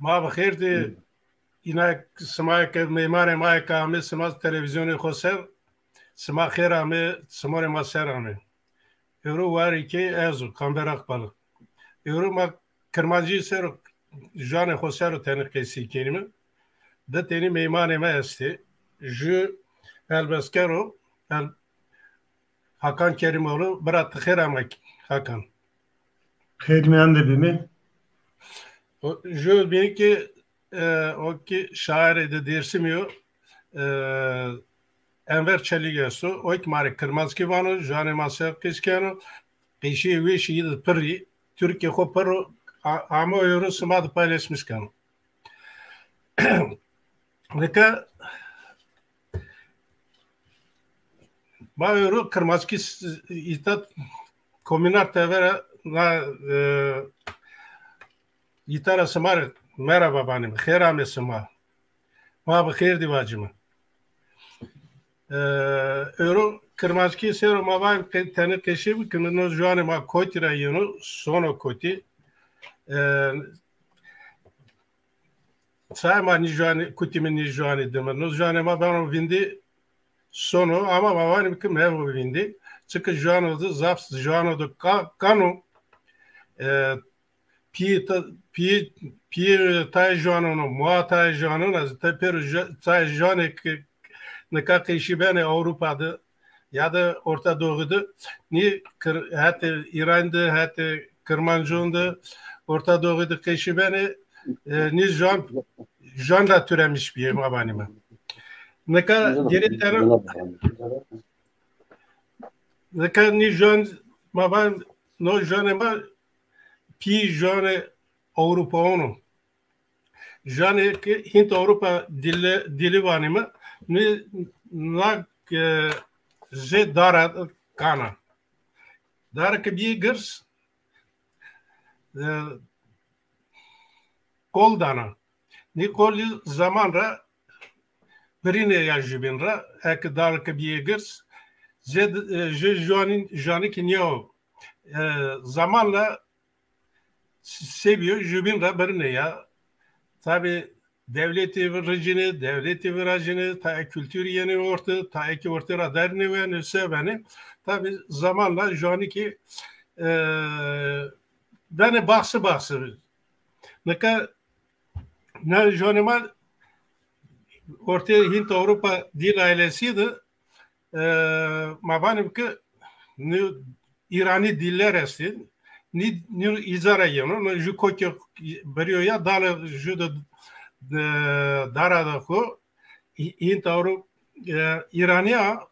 ما بخیر دی اینا سما که میمار ما که همه سما تلویزیونی خسر سما خیر همه سمار ما سر همه یورو واری که ازو کامبرق بالا یورو ما کرمانجی سر جان خسر رو تنقیسی کنیم ده تینی میمان ما استی جو البسکرو Hakan Kerimoğlu bıraktı xeyr Hakan. Xeyirmeyen de mi? Jo bir ki o ki şair de dersimiyor Enver Çeligesu o ki mari Kırmazki vanu Jane Masya Kiskano Kişi ve şeyi de pırri Türkiye ko pırro ama euro sımad paylaşmış kan. Neka ba euro Kırmazki itat komünar tevera na İtara Samar merhaba benim. Xeyram Samar. Ma bixeyr divacım. Euro Kırmazki sero ma var tane keşif kınını juane ma kotira yunu sono koti. Sayma ni juane kutimin ni juane demen. No juane ma bana vindi sono ama ma var ki mevo vindi. Çünkü juane da zaf juane da kanu Pi tay joanonu, mua tay joanonu, az teper tay joane ki ne kadar işi beni Avrupa'da ya da Orta Doğu'da ni hatta İran'da hatta Kırmancı'nda Orta Doğu'da kişi beni ni joan da türemiş bir mabanime. Ne kadar geri taraf ne kadar ni joan maban no joan ma pi joane Avrupa onu. Jane ki Hint Avrupa dili vanime ne na je dara kana. Dara ki bir gırs kol dana. Ni kol zamanra birine yaşayınra ek dara ki bir gırs je joani ki niye o zamanla seviyor jübin rabarını ya. Tabi devleti virajını, ta kültür yeni orta, ta iki orta radarını ve nüse beni. Tabi zamanla jani ki beni baksı. Ne janıma ortaya Hint Avrupa dil ailesiydi. Mabanim ki İrani diller esti. Ni izara yeno no ju kokyo beriyoya dala ju da dara da ko Hint Avrupa İraniya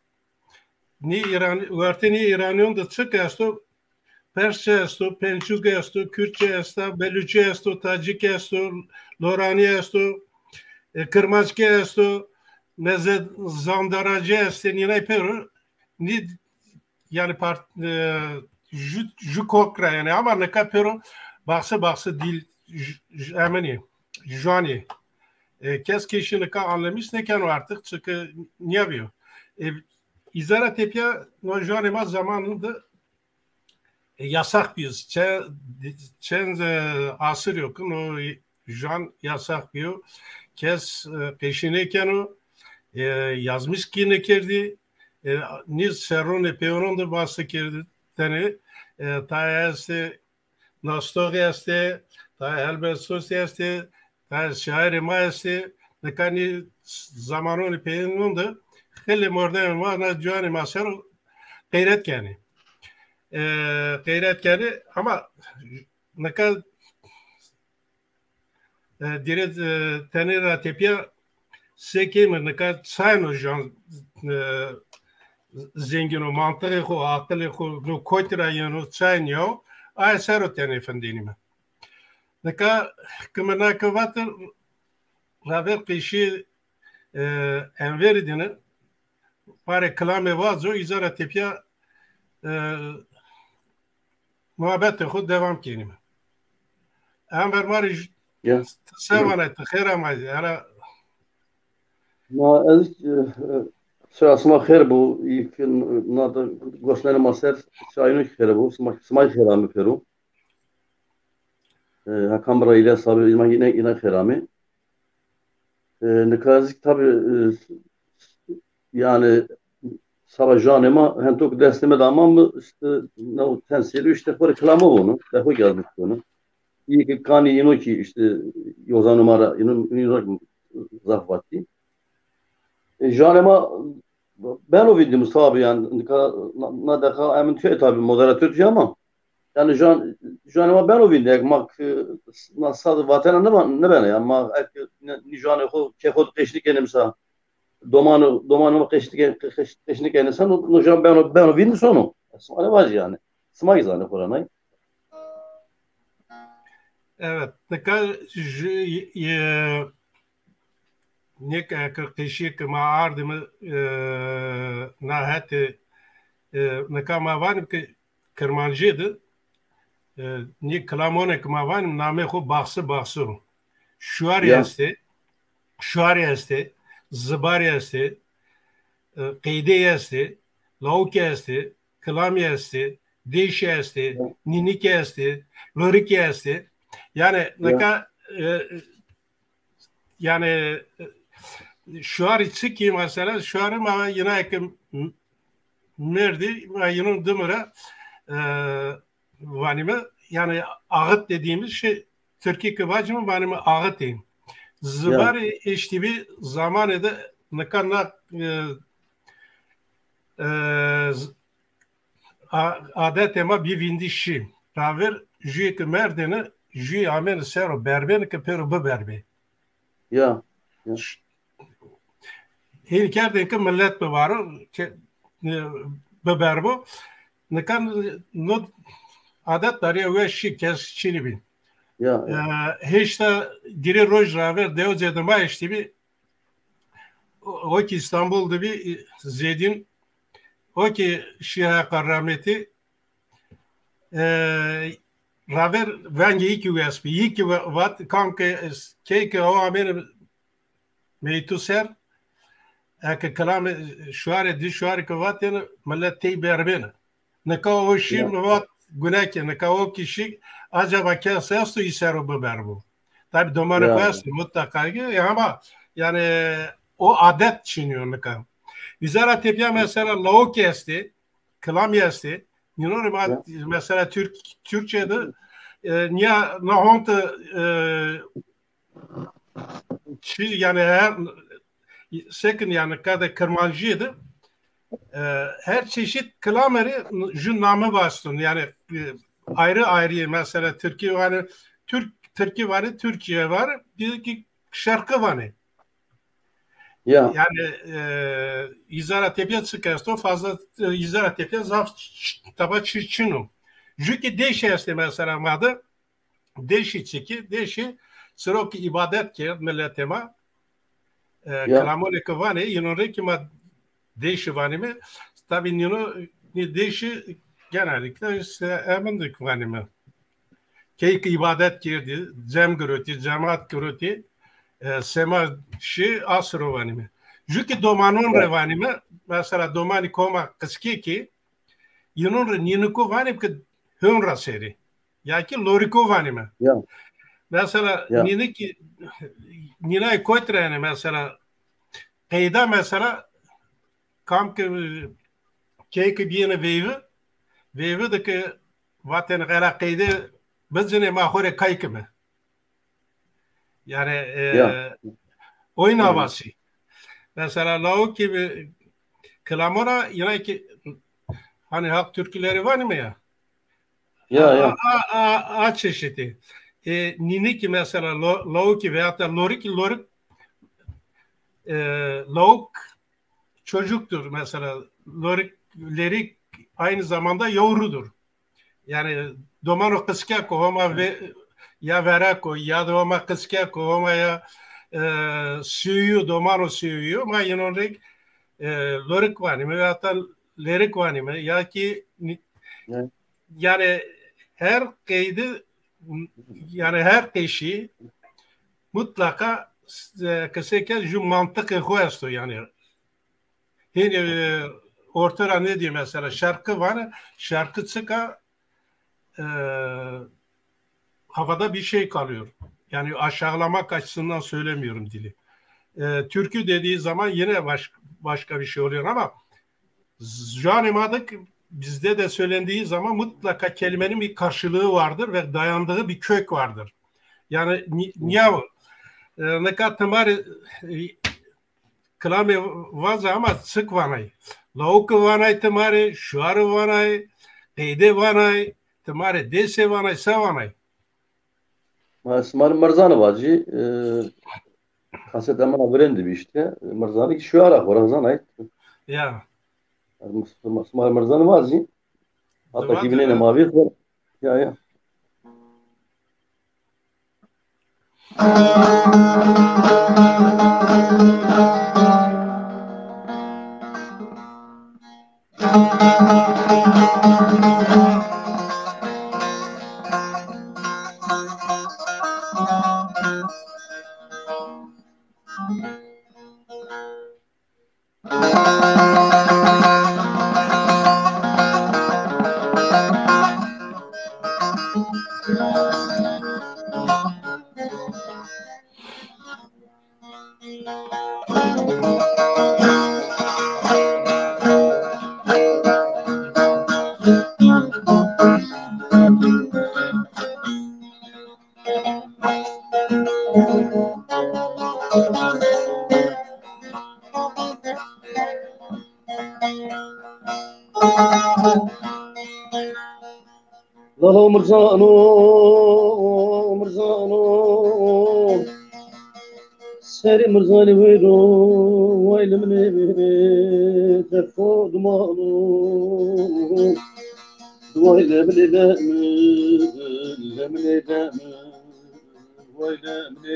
ni Iran İraniyon da çıkasto Persçe esto, Pençuga esto, Kürtçe esto, Belüçe esto, Tacik esto, Lorani esto, Kırmazki esto, Meze Zandaracı esto, ni peru ni yani ju kokra yani ama ne kapero baksı dil emeni jani kes kişini ka anlamış ne kan artık çünkü ne yapıyor izara tepya no jani ma zamanında yasak biz çen asır yok no jan yasak bir kes peşine kanu yazmış ki ne kerdi ni serone peoronda bastı kerdi tane ta este nostalgia este ta elbesos este ta şair ma este ne kani zamanını peynunda hele morden ma na juani masar gayret yani ama ne kadar direkt tenera tepya sekim ne kadar sayno jan zengin o mantığı ko akıllı ko no koytra yano çaynyo ay sero tane fandinime neka kımana kavatır raver kişi enveridine pare klame vazo izara tepya muhabbet xud devam kinime enver mari sevanet xeyramay ara ma ez Sırasıma xeyr bu nadı goşları maser şayını xeyr bu smay xeyramı peru. Hakan ile sabi yine kerami. Nikazik tabi yani Savajanema hentok desteme damam mı işte ne o tensiyeli işte böyle klama onu. Deho gelmiş onu. İyi ki kani ino ki işte yoza numara ino zahvati. Janema ben o videomu tabi yani ne deka emin tüye tabi moderatör tüye ama yani janema ben o video mak nasıl vatan ne ben ya ama ni jane ko ke khod qeshlik enemsa domanı qeshlik enesa no jan ben o video sonu. Asma var yani. Smay zane koranay. Evet. Ne kadar nek kırkışı ki ma ardımı nahati ne kadar ma varım ki kırmancıydı. Nek klamone ki ma varım name ko baksı. Şuari este, zıbari este, qeyde este, lauke este, klami este, deşi este, ninike este, lorike este. Yani ne kadar yani şuar içi mesela şuarım ama yine ekim merdi ve yine dımıra vanime yani ağıt dediğimiz şey Türkiye kıvacımı vanime ağıt diyeyim. Zıbari işte bir zamanı da ne kadar adetema bir vindişi. Raver jüye ki merdeni jüye amen sero berbeni ki peru bu berbe. Ya. Hini kerdin ki millet mi var bu berbo. Ne kan no adet dariye ve şi kes çini bin. Ya. Hiç de giri roj raver deo zedema işte bir o ki İstanbul'da bir zedin o ki şiha karrameti raver venge iki USP iki vat kanke keke o amen meytu ser ek kalam şuare di şuare ki vat yani millet tey berbene ne ka o şi vat güneke ne ka o kişi acaba kes esto isero bu berbu tabi domarı koyasın mutlaka ki ama yani o adet çiniyor ne ka Vizara tepya mesela lao kesti klam yesti mesela Türkçe'de niye nahonta yani her sekin yani kadar kırmancıydı her çeşit klameri jün namı bastın yani ayrı mesela Türkiye var Türkiye var Türkiye var bir ki şarkı var yani izara tepya çıkarsa fazla izara tepya zaf taba çinum. Çünkü deşi este mesela madı deşi çiki deşi sıroki ibadet ki milletema kalamole kavane yinore ki ma deşi vani mi tabi yino deşi genellikle işte emindik vani mi keyki ibadet girdi cem gürüti cemaat gürüti sema şi asro vani mi çünkü domanun revani mi mesela domani koma kıski ki yinun ninuko vani ki hümra seri ya ki loriko vani mi mesela ninay koytrene mesela kayda mesela kam ki keyki biyene veyve de ki vaten gara kayda bizine mahore kayki mi yani oyun havası. Mesela lavuk gibi klamora yine ki hani halk türküleri var mı ya? A çeşidi. Nini ki mesela lavuk gibi veyahut da lorik lavuk çocuktur mesela. Lorikleri aynı zamanda yavrudur. Yani domano kıskako ama ya verako ya doma kıskako ama ya suyu domano suyu ama yine lorik var mı veyahut da lirik var mı ya ki yani her kaydı yani her kişi mutlaka kısacası şu mantık koyasto yani yine ortada ne diyor mesela şarkı var şarkı çıka havada bir şey kalıyor. Yani aşağılamak açısından söylemiyorum dili. Türkü dediği zaman yine başka bir şey oluyor ama Janimadık bizde de söylendiği zaman mutlaka kelimenin bir karşılığı vardır ve dayandığı bir kök vardır. Yani niye neka temari klame vaza ama sık vanay. Lauk vanay temari, şuar vanay, qeyde vanay, temari dese vanay, sa vanay. Smar Marzanı vacı kaset hemen verendi bir işte. Marzanı ki şu ara var zanay. Ya. Smar Marzanı vacı. Hatta ki bine mavi var. Ya. Lala Marzano, Marzano, Seri Marzani vero, Wailemne tefo dumano, Wailemne lemne Wailemne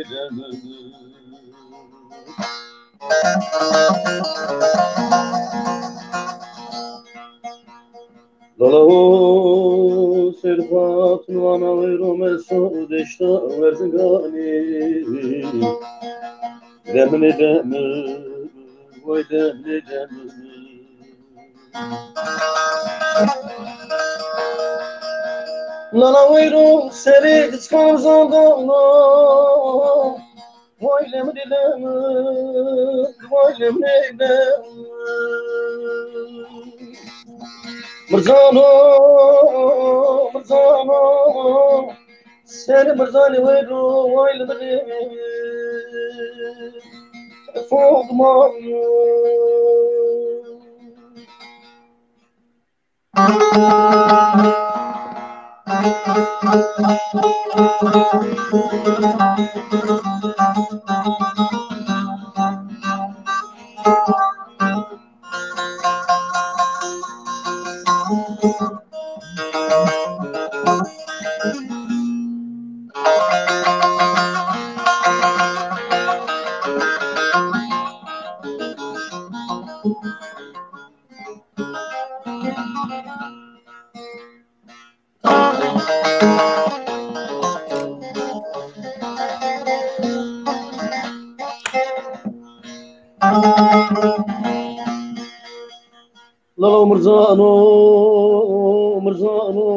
Lala servat nuana vero meso deşta verzgani demne vay demne Lala vero seri diskan zandana vay demne vay demne Marzano, Marzano, Seri Marzani vero, Wailemne, Fogman. Lala Marzano, Marzano,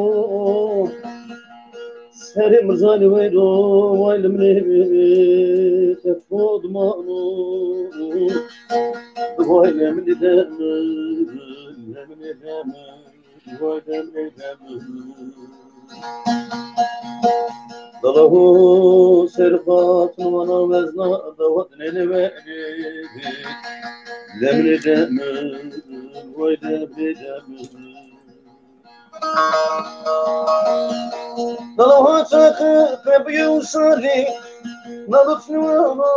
Seri Marzani vero, Wailemne tefo dumano, Wailemne Dalahu servat numana vezna davat nene veri Lemne vay demne Dalahu çakı pebi usari Nalut numana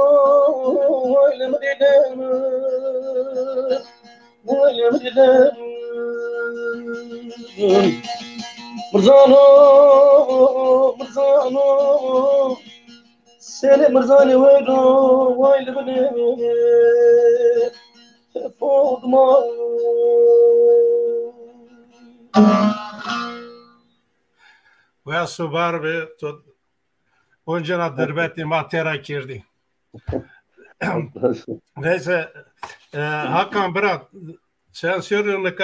vay lemne Vay lemne Marzano, Marzano, Seri Marzani vero, Wailemne, Fogman. Ve subar ve oncana dirbeti matera kirdi. Neyse, Hakan Bırak, sen söylüyorsun ki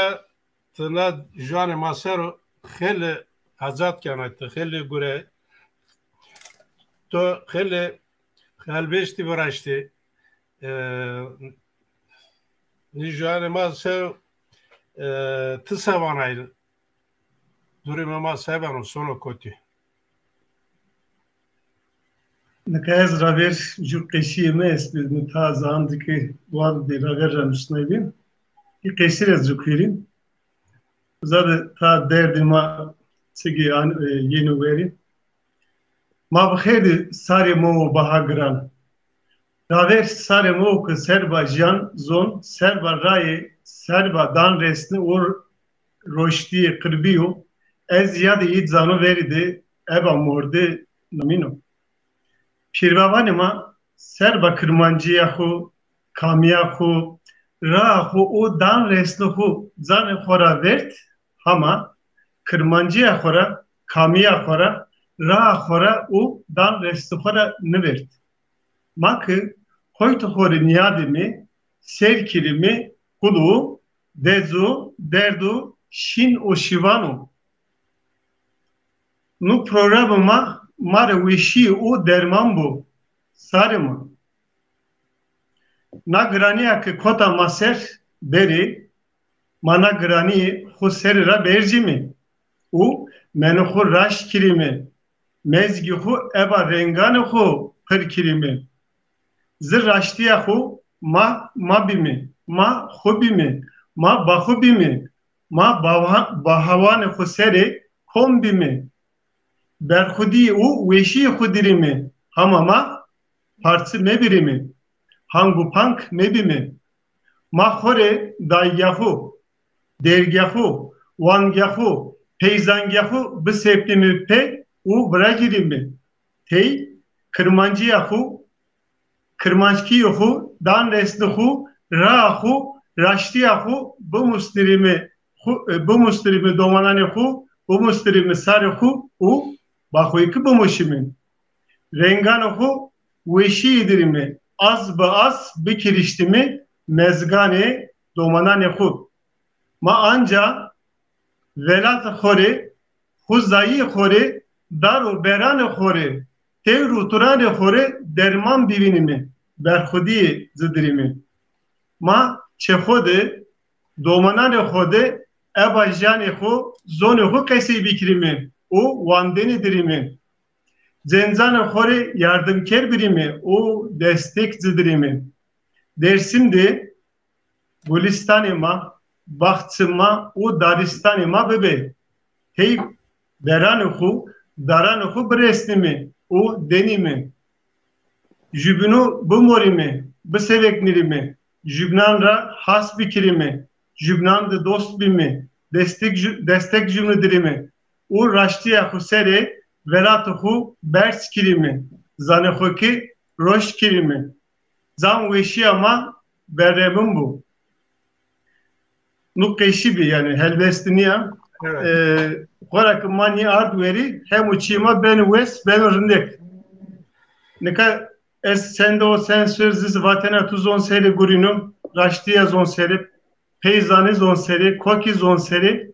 tına Jani Masero خیلی حضرت کنید خیلی گره تو خیلی خلبشتی برشتی نیجوان ما سو تسوانایل دوری ما سوانو سونو کوتی نکاز رابر جو قشی است تا زاند که وارد دیگر جمشنیدیم کی قشیر از جو کیریم زاد تا درد ما سگی آن یینو بریم ما بخیر ساری مو باهگران رابر ساری مو که سربا جان زون سربا رای سربا دان رسنی اور روشتی قربیو از یاد یید زانو verdi eba mordi namino پیروان ما سربا کرمانجیا خو کامیا خو را خو او دان رسنو خو زان خورا ورد هما کرمانجیا خورا کامیا خورا را خورا او دان رسنو خورا نورد ما که koytu hori niyadimi sevkilimi kulu dezu derdu şin o şivanu nu programıma mare vişi o derman bu sarıma na graniya ke kota maser beri mana grani hu serira bercimi u menuhu raş kirimi mezgi hu eba rengani hu pır kirimi zır raştiya hu ma bimi ma hubimi ma bahubimi ma bahavane hu seri kombimi berhudi u veşi hudirimi hamama partsi mebirimi hangu pank mebimi ma hore dayyahu dergyahu wangyahu peyzangyahu bu septimi pe u bragirimi tey kırmancıyahu kırmançkiyahu dan resnihu rahu raştiyahu bu muslimi domananihu bu muslimi sarıhu u bahuiki bu muşimin renganahu veşidirimi az ba az bikiriştimi mezgane domananihu ma anca velat khore huzayi khore daru beran khore tevru turan khore derman bivinimi berkhudi zidirimi ma çexode domanan khode ebajani khu zone khu kaysi bikrimi o vandeni dirimi zenzan khore yardımker birimi o destek zidirimi dersimde Gülistan'ıma Bahtçıma o Daristan'ıma bebe hey beranıhu daranıhu bresnimi o denimi jübünü bu morimi bu seveknirimi jübnanra has bikirimi jübnandı dost bimi destek cümledirimi o raştiya husere veratuhu bers kirimi zanehu ki roş kirimi zam veşi ama beremim bu nukkeşi bir yani helvestiniya korak mani ardveri hem uçima ben wes ben rındek neka es sende o sen sözlüsü vatena tuzon seri gurinu raştiya zon seri peyzani zon seri koki zon seri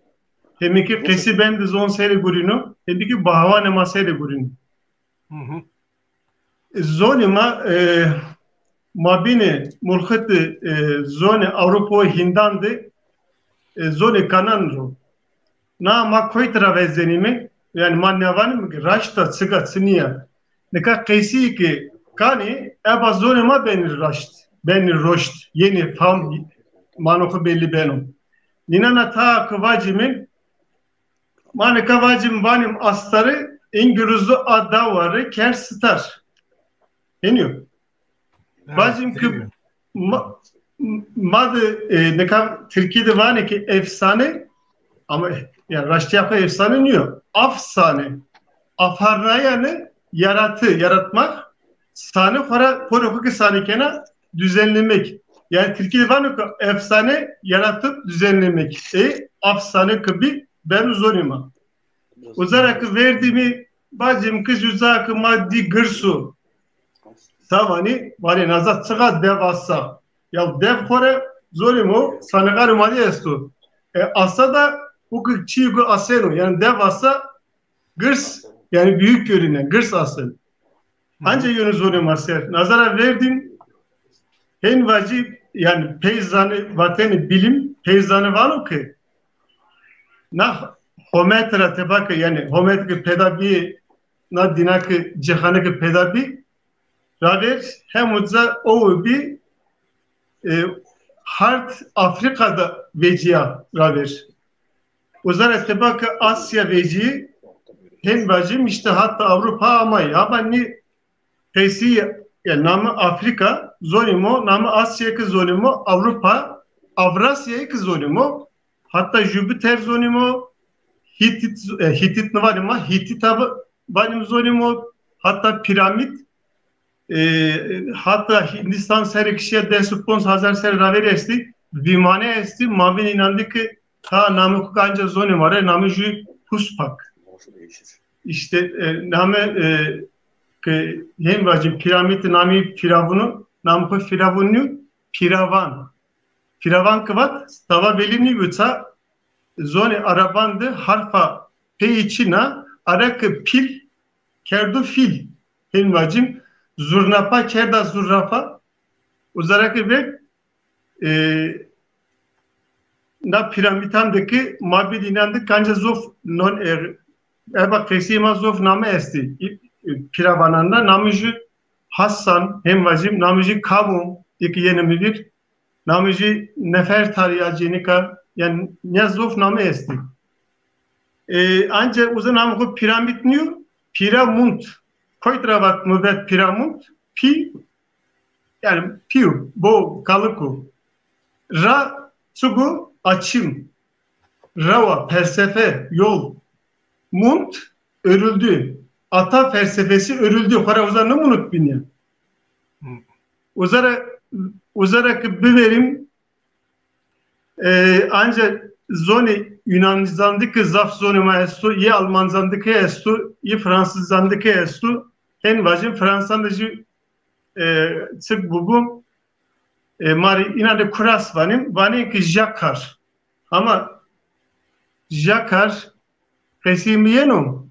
hemiki kesi bendi zon seri gurinu hemiki bahavane maseri gurinu zonima mabine mulkhati zone Avrupa Hindandı zone kananro na ma koytra vezenimi yani manyavanım raşta çıga siniya neka kesi ki kani eba zone ma beni raşt beni roşt yeni fam manoku belli benim ninana ta kıvacimin mane kıvacim benim astarı İngilizce adavarı kerstar deniyor bacım ki madı neka Türkiye'de var ne ki efsane ama yani Raştiyak'a efsane diyor. Afsane. Afarnayanı yaratmak sahne para hukuki sahnekena düzenlemek. Yani Türkiye'de var mı efsane yaratıp düzenlemek. Afsane gibi ben zorima. Uzarak verdiğimi bacım kız uzak maddi gırsu. Savani var nazat çığa devasa. Ya dev kore zorimo sanıgar mali estu. Aslında bu çiğgu aseno yani devasa gırs yani büyük görünen gırs asıl. Ancak yönü zor maser. Nazara verdim. En vacip yani peyzanı vatanı bilim peyzanı var o ki. Na hometra tebak yani hometra pedabi na dinak cihanı pedabi raver hem uzza o bir hart Afrika'da veciya raver. Uzara tebak Asya veciyi hem vacim işte hatta Avrupa ama ni peysi yani namı Afrika zonimo, namı Asya ki zonimo, Avrupa, Avrasya ki zonimo, hatta Jüpiter zonimo, Hitit ne var ama Hitit benim zonimo, hatta piramit, hatta Hindistan seri kişiye desupons hazar seri raver esti, vimane esti, mavin inandı ki ta namı kukanca zonimo var, namı jü puspak. İşte namı ki hem vacip piramit nami firavunu namı firavunu Piravan kıvat stava belini uça zone arabandı harfa peyçina arak pil kerdu fil hem vacim zurnapa kerda zurrafa uzarak ve na piramitamdaki mabed inandı kanca zof non bak fesima zof namı esti Piravananda namıcı Hasan hem vacim namıcı Kavum iki yeni bir namıcı Nefer Tariyacinika yani Nyazof namı esti. Ancak uzun namı piramit niyo Piramut koytravat müvet piramut pi yani piu bo kalıku ra sugu açım rava felsefe yol munt örüldü. Ata felsefesi örüldü. Kara ne unut bin ya. Uzarak bir verim ancak zoni Yunanistan'daki zaf zoni maestu, ye Almanzandaki estu, ye Fransızandaki estu, en vacim Fransandaki sık bubu mari inade kuras vanim ki jakar. Ama jakar kesim yeno.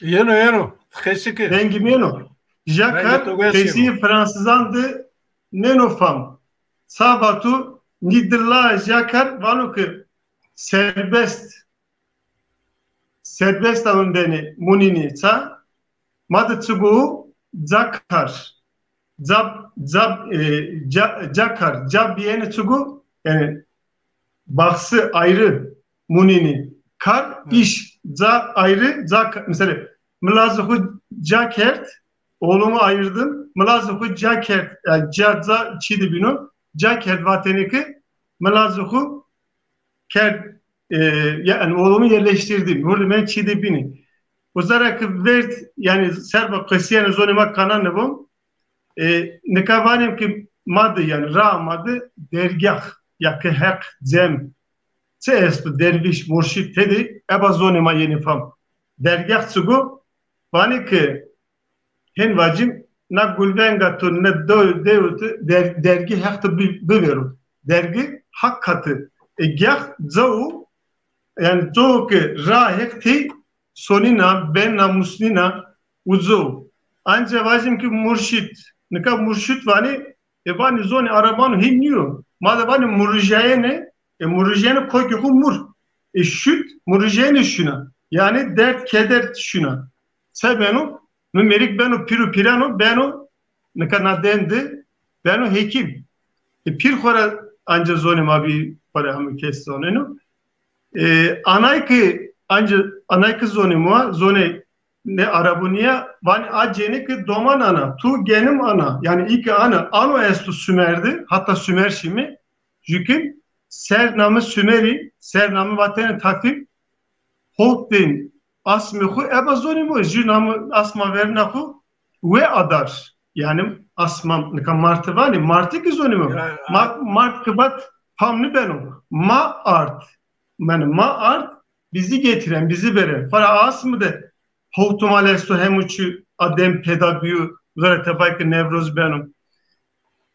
Yeno. Keşke. Rengimeno. Jakar kesi Fransızandı nenofam. Sabatu nidilla jakar vanu ki serbest alındeni munini ça madı tsugu zakar jakar jab biyeni tsugu yani baksı ayrı munini kar iş za ayrı za mesela mılazıhu jakert oğlumu ayırdım mılazıhu jakert yani caza çidi binu jakert vateniki mılazıhu ker yani oğlumu yerleştirdim. Burada ben çidi bini. Uzarak vert yani serba kısiyene zonima kanan ne bu? Ne kavanim ki madde yani ra madde dergah yakı hak cem estu derviş murşit dedi eba zonima yeni fam. Dergah sugu bani ki hen vacim na gulvenga tu ne devtu dergi haktı biveru. Dergi hak katı. Gah zavu yani zo ki ra hekti sonina benna muslina uzo. Anca vacim ki murşit. Nika murşit vani vani zoni arabanı hinniyor. Mada vani murjayene murjayene koy ki mur. Şüt murjayene şuna. Yani dert keder şuna. Sebenu numerik benu piru pirano benu nika nadendi benu hekim. Pir khora anca zoni mabi para hamı kesti onu. Anayki anca anayki zoni mua zoni ne arabunia van aceni ki doman ana tu genim ana yani iki ana ano estu Sümerdi hatta Sümer şimi jükin ser namı Sümeri ser namı vatanı takip holdin asmihu eba zoni mu jü namı asma vernahu ve adar yani asmam nika martı vani martı ki zoni mu mart kıbat pamni benim ma art yani ma art bizi getiren bizi veren para asmı da Houtumalestu hem uçu adem pedagogu zarate bayke nevroz benim.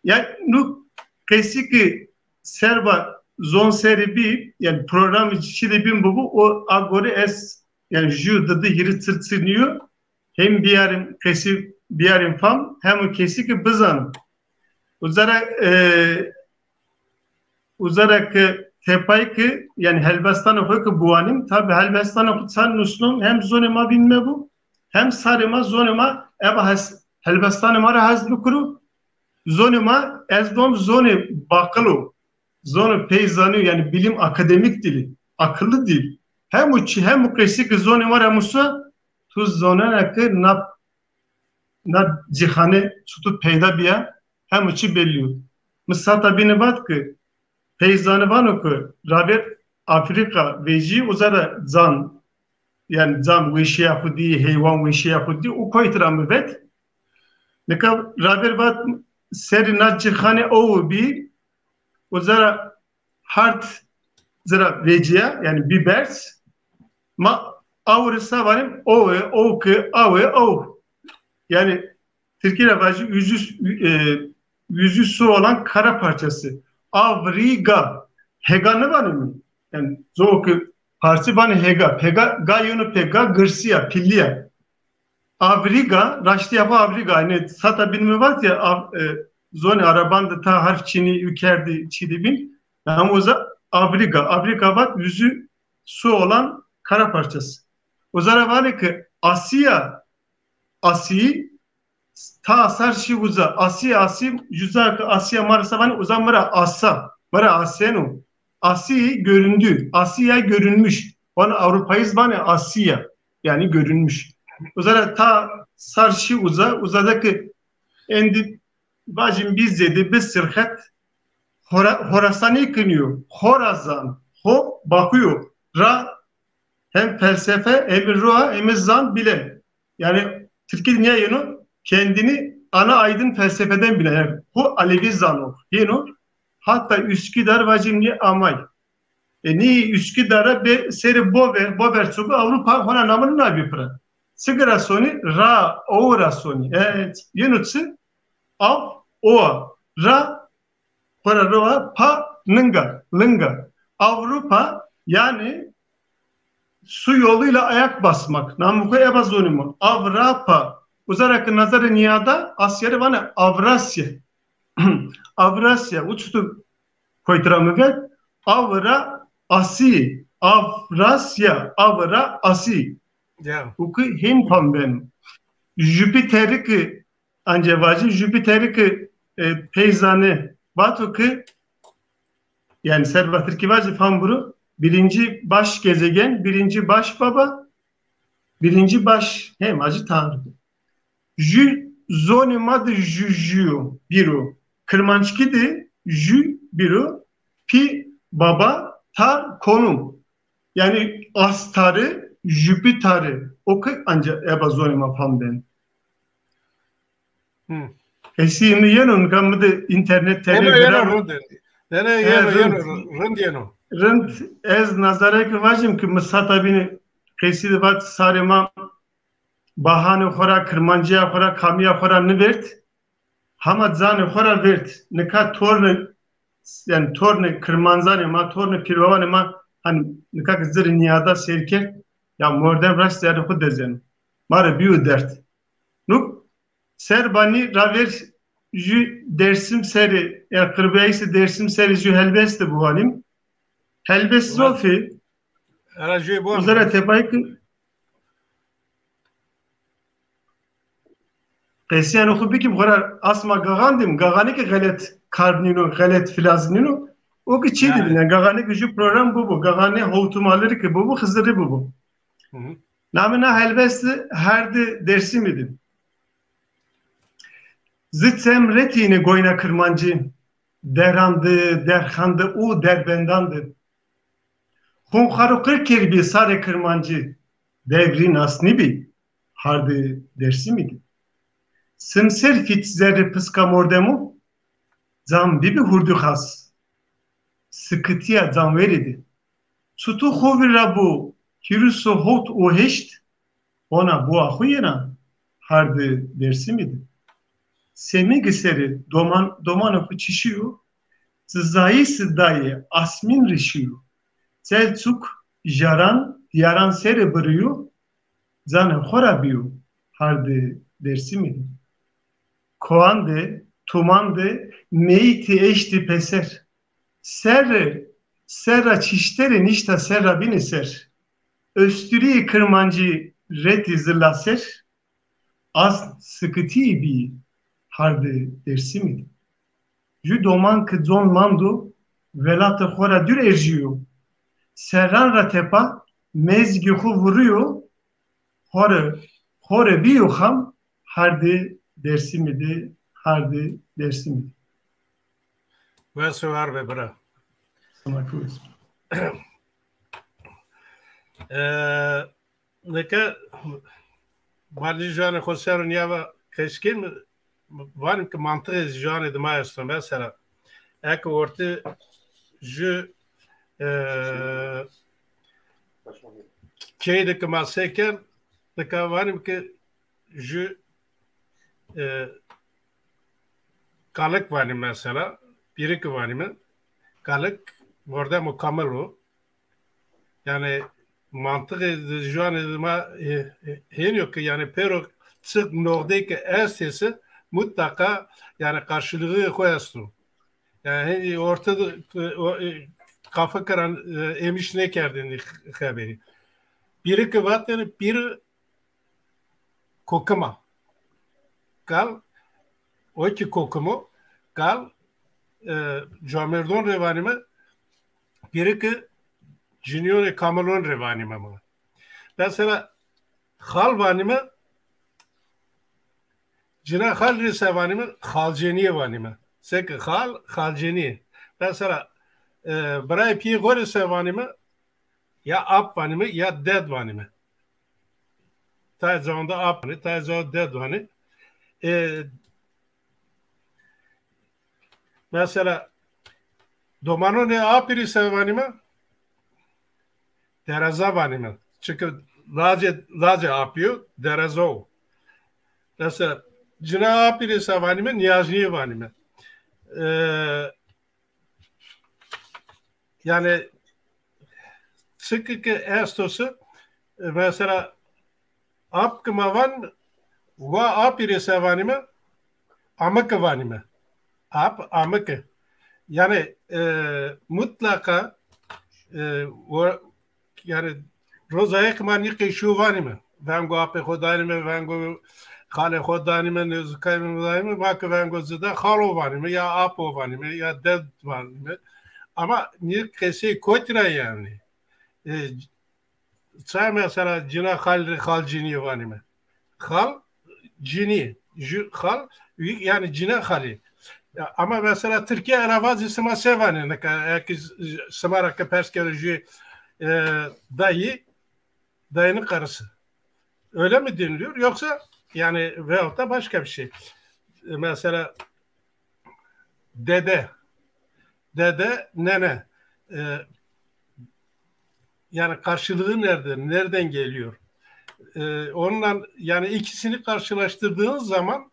Yani nu kesiki serba zon seri bir yani program içi bin bu o agori es yani ju dedi hiri tırtınıyor hem bir yarım kesik biarım fam hem kesi ki bizanım. Uzarak tepay ki yani Helbestan oku ki buanim tabi Helbestan oku sen nuslum hem zonema binme bu hem sarıma zonema eva Helbestan mara hazlı kuru zonema ezdom zone bakılı zone peyzanı yani bilim akademik dili akıllı dil hem uçi hem ukresi ki zonema ramusa tuz zona ki na cihane tutup peyda biya hem uçi belliyor. Mısata bini bat ki peyzanı var ki Rabir Afrika veji uzara zan yani zan veşi yapıdi hayvan veşi yapıdi o koytıramı vet ne kadar Rabir bat seri nacihane o bir uzara hart zara vejiya yani bibers ma avrısa varım o ki o yani Türkiye vajı yüzü su olan kara parçası Avriga. Hega ne var mı? Yani zoku parça bana hega. Pega gayonu pega gırsiya pilliya. Avriga, raşti yapı Avriga. Yani sata bilimi var ya zone arabanda ta harf çini yükerdi çidi bin. Ama o da Avriga. Avriga var yüzü su olan kara parçası. O zaman var ki Asiyi ta sarşı uza Asya yüzak Asya marsa bana uzan mara Asya'nın Asya göründü Asya görünmüş bana Avrupa'yız bana Asya yani görünmüş o zaman ta sarşı uzadaki endi bacım biz dedi biz sırhat Horasan'ı kınıyor Horazan bakıyor hem felsefe hem ruha hem zan bilen yani Türkiye niye yenu kendini ana aydın felsefeden bile yani bu Alevi zanı yenu hatta Üsküdar vacimli amay ni Üsküdar'a bir seri bover çoğu Avrupa ona namını ne yapıyor sigara soni ra ora soni evet yenutsi av oa ra para roa pa lınga Avrupa yani su yoluyla ayak basmak namuku ebazonimu Avrapa uzarak nazarı niyada Asya'yı bana Avrasya uçtu koyturamı ver Avrasya Uku himpam ben Jüpiter'i ki ancevacı Jüpiter'i ki peyzane batu ki yani servatır ki vacı famburu birinci baş gezegen birinci baş baba birinci baş hem acı tanrı zone madı juju biru kırmançkidi ju biru pi baba tar konum yani astarı Jüpiter'i oku ancak eba zone mapam ben esimi yenun kamıdı internet telegram rınd ez nazarek vacim ki mısata bini kesidi vat sarıma bahane xora kırmancıya xora kamiya xora ne vert hamad zane xora vert ne ka torne kırmanzane ma torne pirvane ma hani ne ka zır niyada serker ya mordem rast yani xud dezen mara biu dert nu serbani raver ju dersim seri ya kırbeysi dersim seri ju helbeste bu halim helbest zofi uzara tepay ki Qesiyan oxu bikim xora asma gağandim gağani ki galet karbnino galet filaznino o ki çi dibine gağani ki ju program bu gağani hovtumaları ki bu hızırı bu namına helbesti herdi dersim idim zitsem retine goyna kırmancı derandı derhandı u derbendandı Hunxaru kırker bir sare kırmancı devrin asni bi hardı dersim idim Simser fit zerre pıska mordemu zam bibi hurdu khas sıkıtıya zam veridi tutu xovi rabu kirusu hot o heşt ona bu ahuyena hardı dersim idi semi giseri doman oku çişiyor zayı sıdayı asmin rişiyor Selçuk yaran seri bırıyor zanı xora biyo hardı dersim idi koande, tumande, meiti eşti peser. Serra çiştere nişta serra biniser. Östüri kırmancı reti zırlaser. Az sıkıtı bi hardı dersi mi? Jü doman kı zon mandu velatı hora dür erjiyor. Serran ratepa mezgühü vuruyor. Hore biyo ham hardı dersi miydi? Hardı dersi miydi? Ve sever ve bırak. Sana kuvvet. Neka Mali jane konser niyava keşkin varım ki mantığı jane de maestro mesela ek orta je keyde ki maseker neka varım ki je kalık varım mesela biri ki varım kalık orada mükemmel o yani mantığı şu an henüz ki yani pero sık noktadaki estesi mutlaka yani karşılığı koyarsın. Yani ortada kafa karan emiş ne kerdin haberi. Biri ki var yani bir kokuma. Kal o ki kokumu kal Camerdon revanime biri ki Junior Kamelon revanime mi? Mesela hal vanime Cina hal revanime halceniye vanime. Sek halceniye. Mesela Bray Pi gore sevanime ya ap vanime ya dead vanime. Ta zamanda ap vanime, ta zamanda dead vanime. Mesela domano ne apiri sevanime Deraza vanime. Çünkü laze yapıyor. Deraza o. Mesela cina apiri vanime niyazniye vanime. Yani sıkıkı estosu mesela apkıma van va apiri vanime amıkı vanime. Amıkı. Yani mutlaka yani روزای که من یکی شووانیمه ونگو آب خودانیمه ونگو خاله خودانیمه نزدیکای می‌دانیمه ما که ونگو زده خالو وانیمه یا آب وانیمه یا دد وانیمه ama niye kesi kotra yani sen mesela cina hal cini vanime hal cini hal yani cina hali ama mesela Türkiye aravazı sema sevane ne ka semara ka perskoloji dayının karısı. Öyle mi deniliyor? Yoksa yani veyahut da başka bir şey. Mesela dede, nene. Yani karşılığı nereden geliyor? Onunla yani ikisini karşılaştırdığın zaman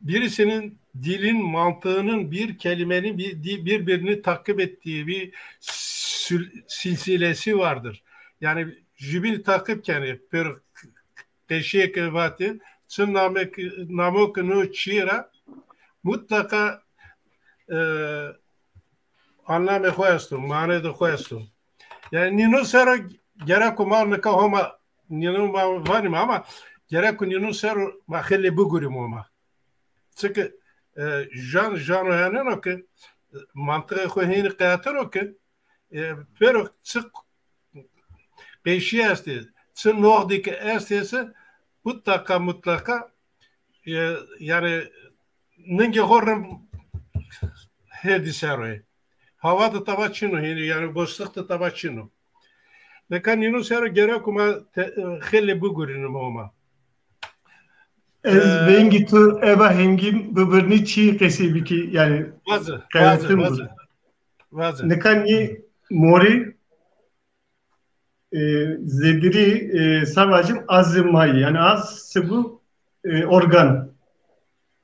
birisinin dilin mantığının bir kelimenin birbirini takip ettiği bir silsilesi vardır. Yani jübil takipken per peşek vati sun namok no çira mutlaka anlamı koyasın, manada koyasın. Yani nino sera gerek kumarını kahoma nino vanim ama gerek nino sera mahelle bugurim ama. Çünkü Jean yani o ki mantığı koyduğunu kıyatır o ki pero sık peşi esti sık noktadaki estesi mutlaka yani nenge horrem hediseroy havada tabaçino yani boşlukta tabaçino ne kan yino sero gerek kuma helle bugurinum ama Ez vengi tu eva hengim bıbırni çiğ kesibi ki yani vazı. Ne kan ye mori zediri savacım azımay yani az bu organ.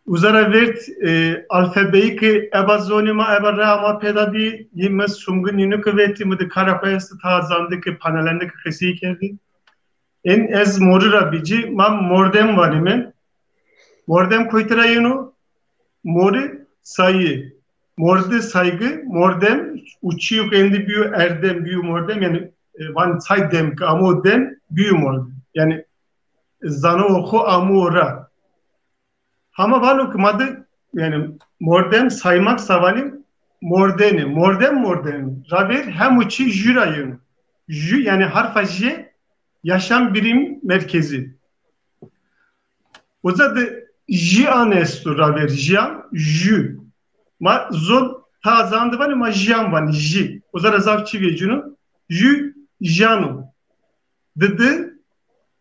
Uzara vert alfabeyi ki eba zonima eba rama pedabi yime sungun yinu kuvveti mi de karakoyası tazandı ki panelende ki kesiyi kerdi. En ez mori rabici mam mordem var imen. Mordem koytarayını, mori sayı. Morde saygı, mordem uçuyor kendi büyü erdem büyü mordem yani van saydem ki amu dem büyü mordem. Yani zanı oku amura. Ama valo ki madı yani mordem saymak savalim mordeni. Mordem. Rabir hem uçi jürayın. Yani harfa J yaşam birim merkezi. O zaman jian estu rabir jian jü. Ma zol ta zandı var ama jian var ji. O zaman zavçı vecunu jü janu. Dıdı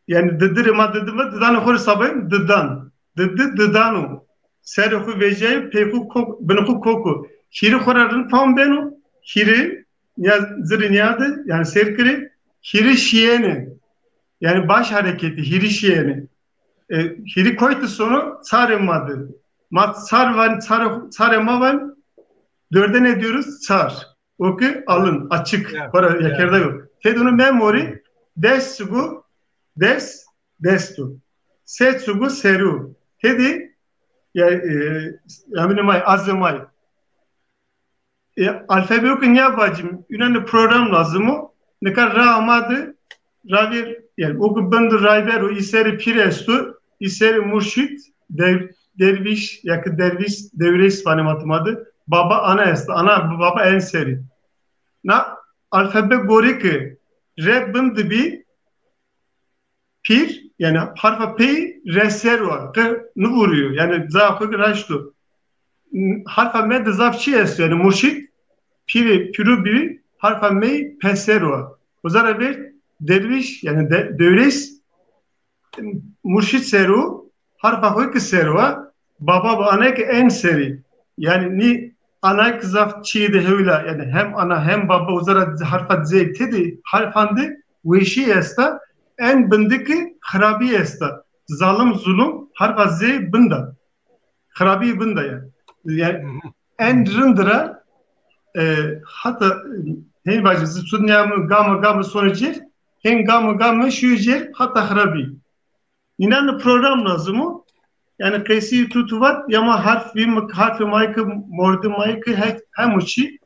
yani dıdırı ma dıdı mı dıdan okur sabayım dıdan. Dıdanu. Serhu veceyi peku koku bınıku koku. Hiri korarın tam benu. Hiri ya zırı niyadı yani serkiri hiri şiyeni. Yani baş hareketi hiri şiyeni. Hiri koytu sonu saremadı. Mat sarvan saremavan dörde ne diyoruz? Sar. Oku alın açık. Para yakerde yok. Tedunu memori desugu destu. Setsugu seru. Tedi yani azımay. Alfabe yok ne yapacağım? Yunanlı program lazım o. Ne kadar rahmadı ravir yani o bandı rayber o iseri pirestu iseri murşit derviş yakı devres bana matemadı. Baba ana est ana baba en seri. Na alfabe gorik re bandı bir pir yani harfa P reserva ne vuruyor yani zafı raştu harfa med zafçı est yani murşit piru biri harfa me peserva o zaman bir derviş yani devres murşit seru harfa hoyk serva baba anek en seri yani ni anak zafçı de hevla yani hem ana hem baba o zaman harfa z tedi harfandı veşi esta en bindiki harabi esta. Zalim zulüm harfa z bında. Harabi bında yani. Yani en rındıra hatta hem bacısı sunyamı gamı sonucu hem gamı şücer hatta harabi. İnanın program lazım o. Yani kaysi tutuvat yama harfi maykı mordu maykı hem uçi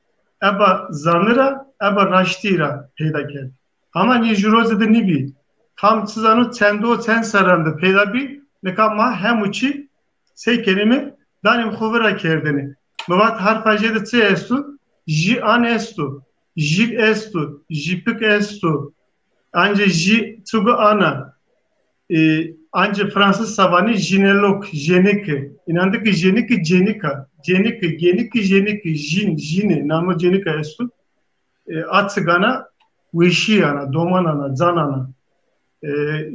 eba zanıra eba raştira peyda geldi. Ama ni jurozede ni bi. Tam sızanı çendo sen sarandı peyda bir ne kama hem uçi sey kelime danim khuvra kerdeni. Mavat harfa jede tse estu ji an estu jik estu jipik estu anca ji tugu ana anca Fransız savani jinealog jenike inandı ki jenike jenika jenike jini namı jenika estu atsgana wishiyana domanana zanana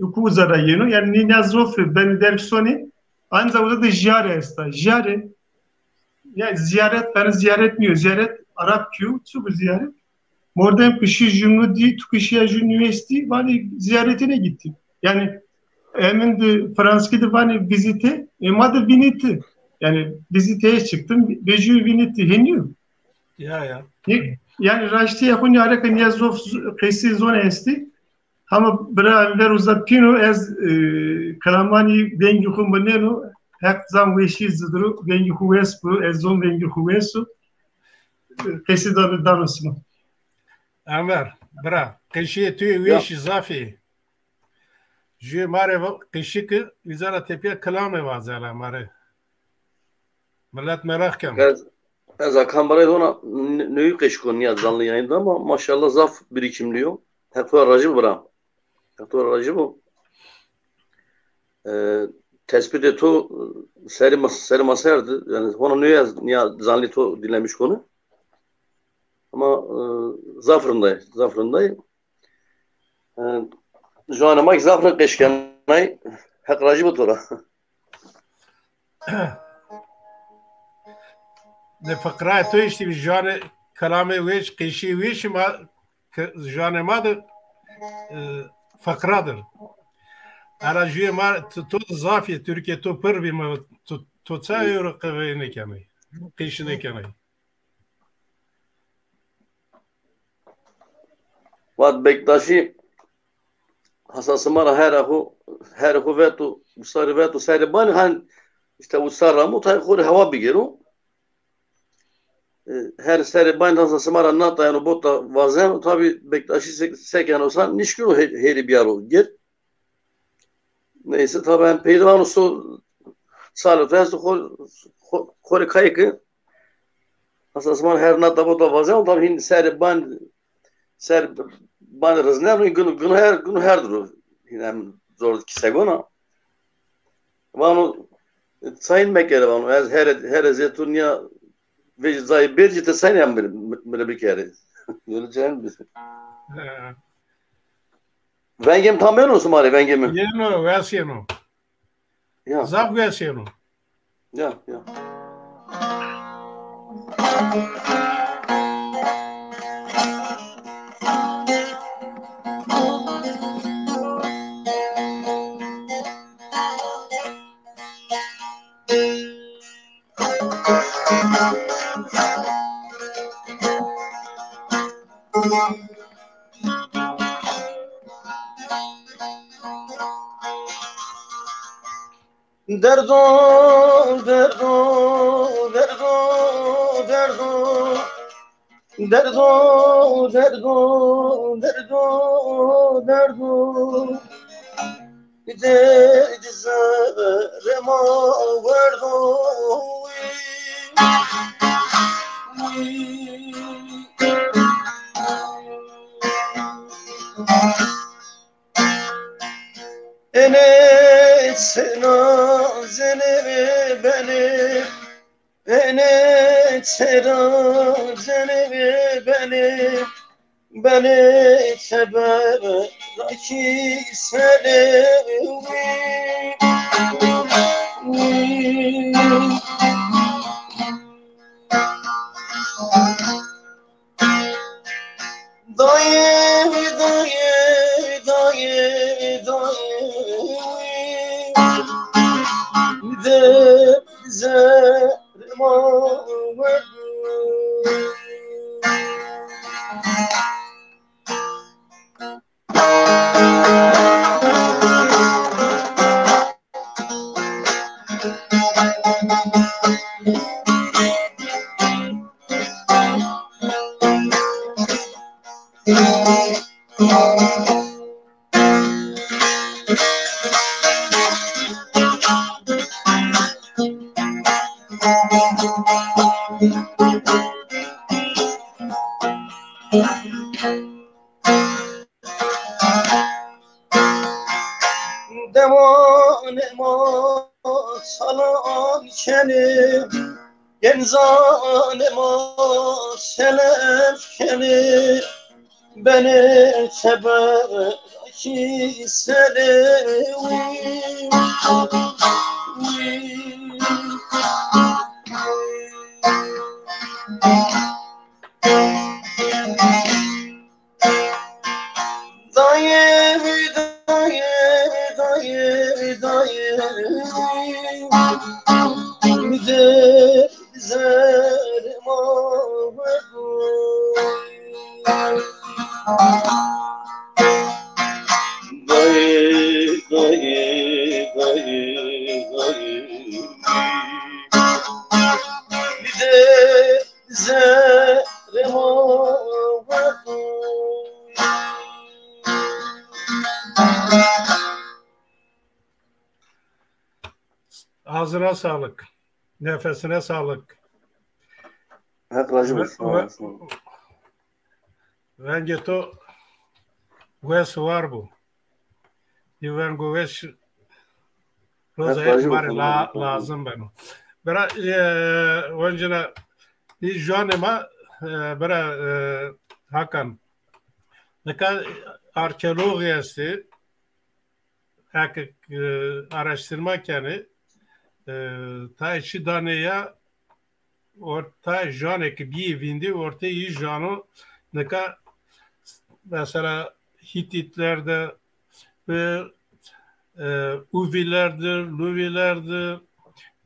ukuzara yeno yani nina zofi ben dersoni anca o da jare esta jare yani ziyaret ben ziyaretmiyor ziyaret Arap Q çok ziyaret Mordem kışı jümlü di tukışıya üniversite vali ziyaretine gittim yani emin de Fransa'da vali vizite emadı viniti yani viziteye çıktım beju viniti henüz ya yani raşti yakın yara kan yazov kesi zone esti ama bra ver uzapino ez kalamani ben yuhum beneno hak zam veşi zidru ben yuhues bu ez zon ben yuhuesu kesi danusmu Amer bra kişiye tüy veş zafi je mare kişi ki wizara tepiye kalame vazala mare millet merak kem Ez kamerayı ona neyi keşkon ya canlı yayında ama maşallah zaf birikimliyor. Hep aracı bırak. Hep aracı bu. Tespit et o seri masaydı. Yani ona niye zanlı to dinlemiş konu. Ama zafrındayım. Şu an ama zafrın keşkenay hep aracı bu tora. Ne fıkra to işte bir jane kalame veş kişi veş ma jane ma da fıkradır. Ara jüye ma to zafi Türkiye to pır bir ma to çayır kavene kanay. Kişi ne kanay. Vat Bektaşi hasası mara her hu ve tu sarı ve tu sarı bani han İşte o sarramı tabii kore hava bir gero. Her seri bayndan samara nata yani botta vazen tabii Bektaşi seken olsan nişkilo heri bir aro gir. Neyse tabii ben peydavan ustu sağlık testi kore kayıkı aslında zaman her nata botta vazen tabii hindi seri ban rızner gün her duru yine zor kisegona vanu sayın mekere vanu her zetunya ve zay bir ciddi sayın yam bir kere göreceğin bir Vengem tam ben olsun bari vengemi. Yeno, versiyonu. Ya. Zap versiyonu. Ya, ya. Derdo, derdo, derdo, derdo, derdo, derdo, derdo, derdo. Derdi zarema verdo. Ene sena zene beni ene sena zene beni seber raki seni dayı dayı dayı dayı de zerma demanema salan keni genzanema selef keni beni seber ki seni dayı dayı dayı dayı de zerma dayı dayı dayı dayı de zerma Ağzına sağlık. Nefesine sağlık. Hak razı olsun. Bence to Wes var bu. Divan Wes Roza var lazım benim. Bera öncene bir janema bera Hakan ne kadar arkeologiyası araştırma yani ta içi danaya orta jane ki bir vindi orta iyi jano ne kadar mesela Hititlerde ve Uvilerdir, Luvilerdir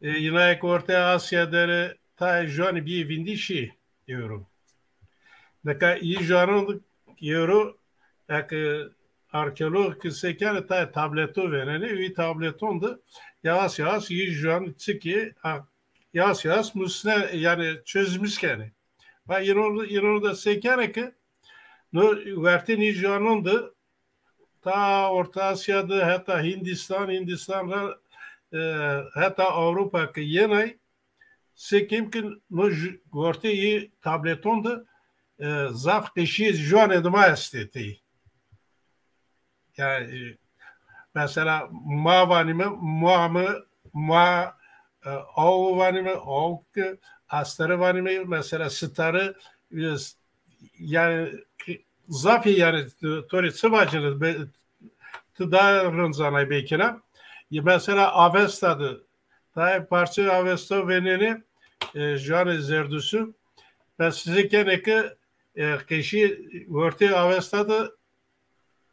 yine Orta Asya'da ta jane bir vindi şey diyorum. Ne kadar iyi jano diyorum arkeolog ki sekere ta tableto verene üye tableton da yavaş yavaş iyi şu an çıkıyor yavaş yavaş musne yani çözmüş yani. Ve yine da sekere ki no verten iyi şu an da ta Orta Asya'da hatta Hindistan'da hatta Avrupa'da yine sekim ki no verten iyi tableton da zaf kişi şu an edema esteti. Yani mesela ma vanime ma av vanime av astarı vanime mesela starı yani zafi yani tori sıvacınız tıdarın zanay bekine mesela Avesta'da daha parça Avesta veneni Jean Zerdus'u ben size gene ki kişi orta Avesta'da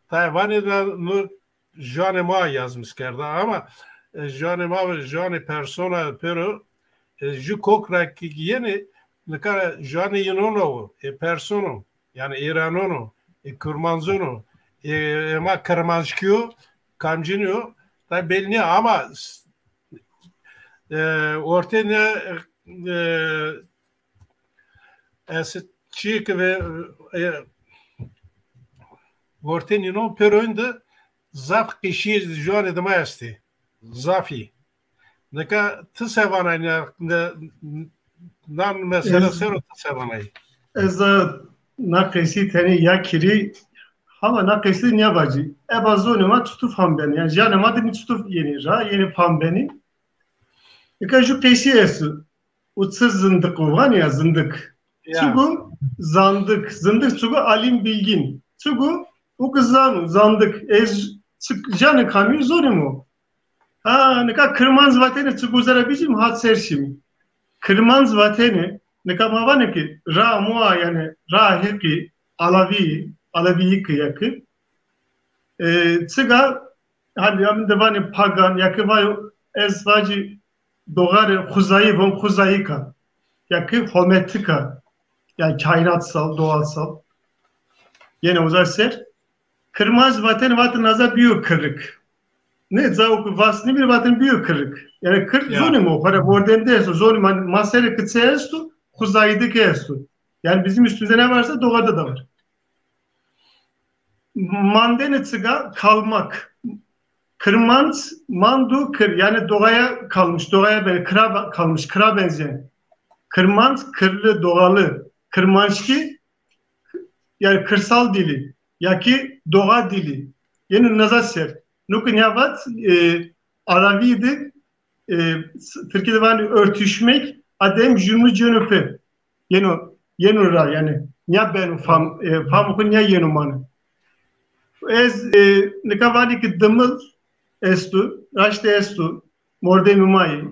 Tayvan'da Jean Ma yazmış kerda ama Jean Ma ve Jean persona pero ju kokra ki yeni ne kadar Jean Yinono persono yani İranono Kurmanzono ama Karmanşkiyo Kamciniyo da belli ama ortaya eski ve Vortenino peroinde zaf kişi joan edema esti. Zafi. Neka tsevanay nan mesela sero tsevanay. Eza nakesi teni ya kiri ama nakesi niye bacı? Ebazonu ma tutuf ham beni. Yani jane madem tutuf yeni ra yeni pam beni. Eka ju kesi esu. Utsız zındık var ya zındık. Çugu zandık. Zındık çugu alim bilgin. Çugu o kızdan zandık. Canı kamyon zor mu? Ha ne kadar kırmanz vateni çuguzara bizim hat serşim. Kırmanz vateni ne kadar mavane ki ra mua yani ra heki alavi yakı. Çıga hadi yamin devani pagan yakı var ezvacı doğar kuzayı von kuzayika yakı hometika yani kainatsal doğalsal yine uzar ser. Kırmaz vatan nazar büyük kırık. Ne zavuk vasni bir vatan büyük kırık. Yani kırk zoni mu? Para bordende esto. Zoni masere kıtse esto. Kuzaydık esto. Yani bizim üstümüzde ne varsa doğada da var. Mandene tıga kalmak. Kırmanz, mandu kır. Yani doğaya kalmış. Doğaya böyle kıra kalmış. Kıra benzeyen. Kırmanz, kırlı, doğalı. Kırmançki yani kırsal dili. Ya ki doğa dili. Yani nazar ser. Nukun yavat Arabi'de Türkiye'de var örtüşmek adem cümle cönüpe. Yenu ra yani. Nya benu fam okun nya yenu manı. Ez ne kavali ki dımıl estu, raşte estu, morde mimai.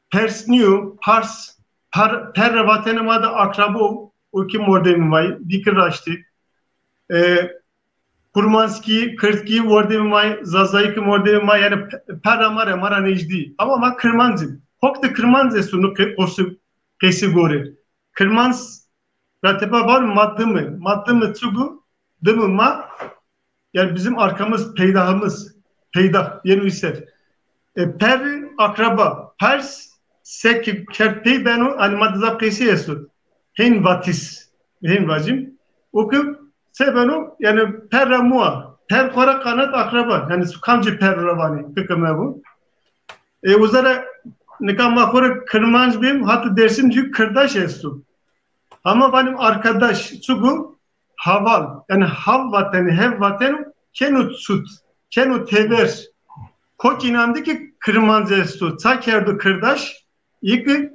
Persniu, pars, perre vatenema akrabo o ki morde mimai. Dikir raşti. Kurmanski, Kırtki, Mordemay, Zazayık, Mordemay yani Peramare, Mara Necdi. Ama ma Kırmancı. Hokta Kırmancı sunu kesi gore. Kırmanz ratepa var maddı mı? Maddı mı çugu? Dımı ma? Yani bizim arkamız, peydahımız. Peydah, yeni üser. Peri akraba. Pers, seki, kerpey benu, animadızap kesi esu. Hin vatis. Hin vacim. Oku sebenu yani perra mua. Per kora kanat akraba. Yani kamcı perravani. Kıkıma bu. Uzara nikama kora kırmanç benim hatta dersim çünkü kırdaş esu. Ama benim arkadaş çugu haval. Yani hav vatanı hev vatanı kenu tut. Kenu tever. Kok inandı ki kırmanç esu. Takerdu kırdaş. İlk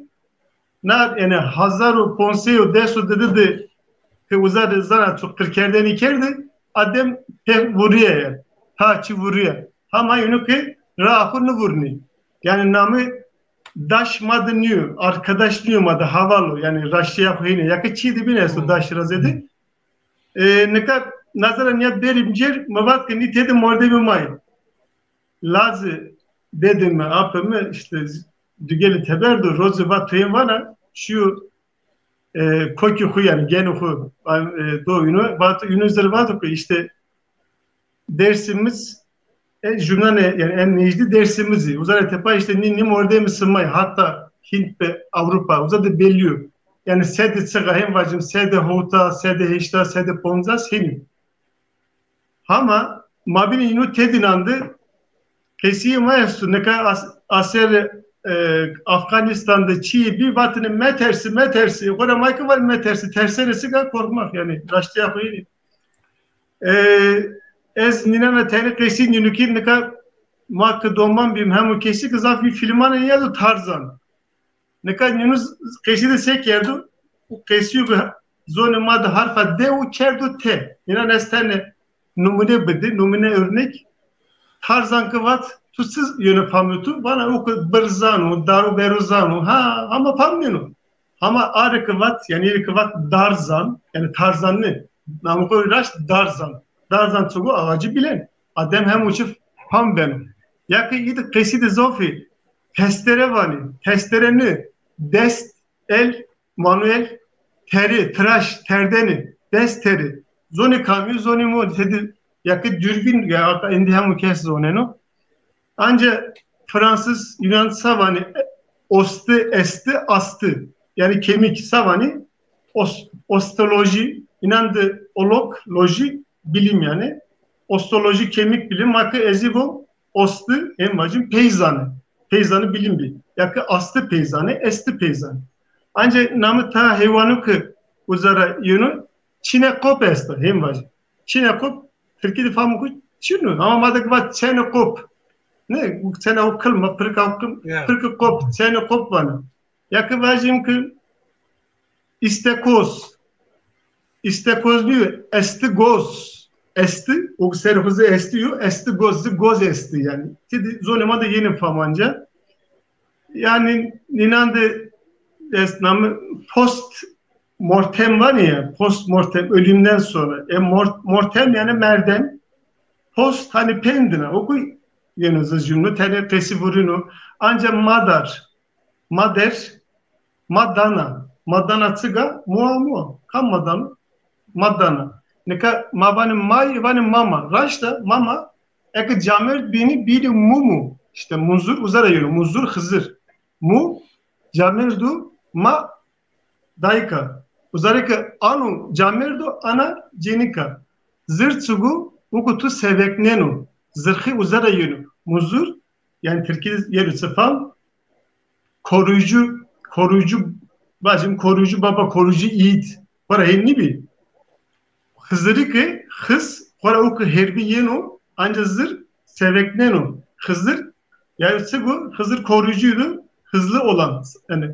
yani hazaru ponseyo desu dedi ki uzar zara çok kırkerden ikerdi. Adem pek vuruyor. Ha çi vuruyor. Ama yunu ki rahunu vurni. Yani namı daşmadı niyo. Arkadaş niyo madı havalı. Yani raşya huyne. Yakı çiğdi binesu daş razedi. Ne kadar nazaran ya berimcer mabat ki nitedi mordemi may. Lazı dedim mi apımı işte dügeli teberdu rozu vatıyım vana şu koki hu yani genu hu doğuyunu vatı yunuzları vatı işte dersimiz jurnal yani en necdi dersimizi. Uzara tepa işte nim orada mı sınmayı hatta Hint ve Avrupa uzada belliyor. Yani sede çıga hem vacım sede hota, sede heşta, sede ponza senin. Ama mabini inu tedinandı kesiye mayastu ne kadar aser Afganistan'da Çiğ bir vatının metersi orada maykı var metersi terserisi kadar korkmak yani raştıya koyayım. Ez nine ve teri kesi nünükir ne kadar makkı donman bim hem o kesi kızaf bir filmanın ya Tarzan. Ne kadar nünüz kesi de sek yerdu o kesi yok zonu madde harfa D o çerdu T. Yine nestane numune bedi numune örnek Tarzan kıvat tutsuz yönü pamutu bana o berzanu daru beruzanu ha ama pamyonu ama arı kıvat yani kıvat darzan yani Tarzan ne namı raş darzan çoğu ağacı bilen adem hem uçup pam benim yakı idi kesi de zofi testere vani testereni dest el manuel teri tıraş terdeni desteri zoni kamyu zoni mu dedi yakı dürbün ya indi hem kes zoneno ancak Fransız Yunan savani ostu esti astı yani kemik savani ostoloji inandı olog loji bilim yani ostoloji kemik bilim makı ezivo ostu en vacim peyzanı bilim bir yakı astı peyzanı esti peyzanı ancak namı ta hayvanı ki uzara yönü çinekop esti hem vacim çinekop Türkiye'de famu ku çinu ama madık va çinekop ne bu sene okılma pırka kop sene kop bana yakı vacim ki istekoz diyor esti goz esti o serfızı estiyor esti goz esti yani dedi zonema da yeni famanca yani ninandı esnamı post mortem var ya post mortem ölümden sonra mortem yani merden post hani pendine oku yalnız cümle tenefesi vurunu ancak madana tıga mua kam madana neka mabani may vani mama raşta mama ek camer bini biri mumu işte muzur uzara yürü muzur hızır mu camerdu ma dayka uzareka anu camerdu ana cenika zırtsugu ukutu seveknenu zırhı uzara yönü muzur yani Türkiye yeri sıfam koruyucu bacım koruyucu baba koruyucu yiğit para henni bir hızırı ki hız para oku herbi yenu ancak zır seveknenu hızır yani sıgu hızır koruyucuydu hızlı olan yani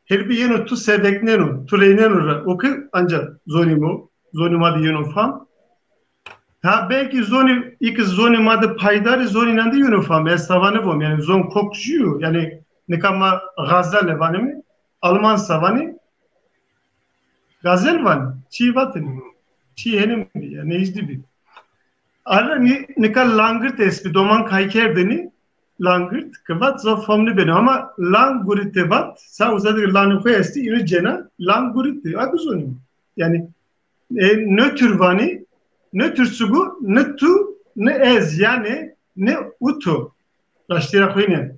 herbi yenu tu seveknenu tu reynenu oku ancak zonima di yenu fam ha belki ilk zoni madı paydarı zoni nandi yunufam savanı bom yani zon kokçuyu yani nekama gazel vani mi Alman savani gazel vani çi vatın çi henim ya nejdi bir ara nekal langırt espi doman kayker deni langırt kıvat zo famlı beni ama langurite vat sa uzadı langırt esti yine cena langurite adı zoni yani nötr vani ne türsugu, ne tu, ne ez yani ne utu. Raştira koyne.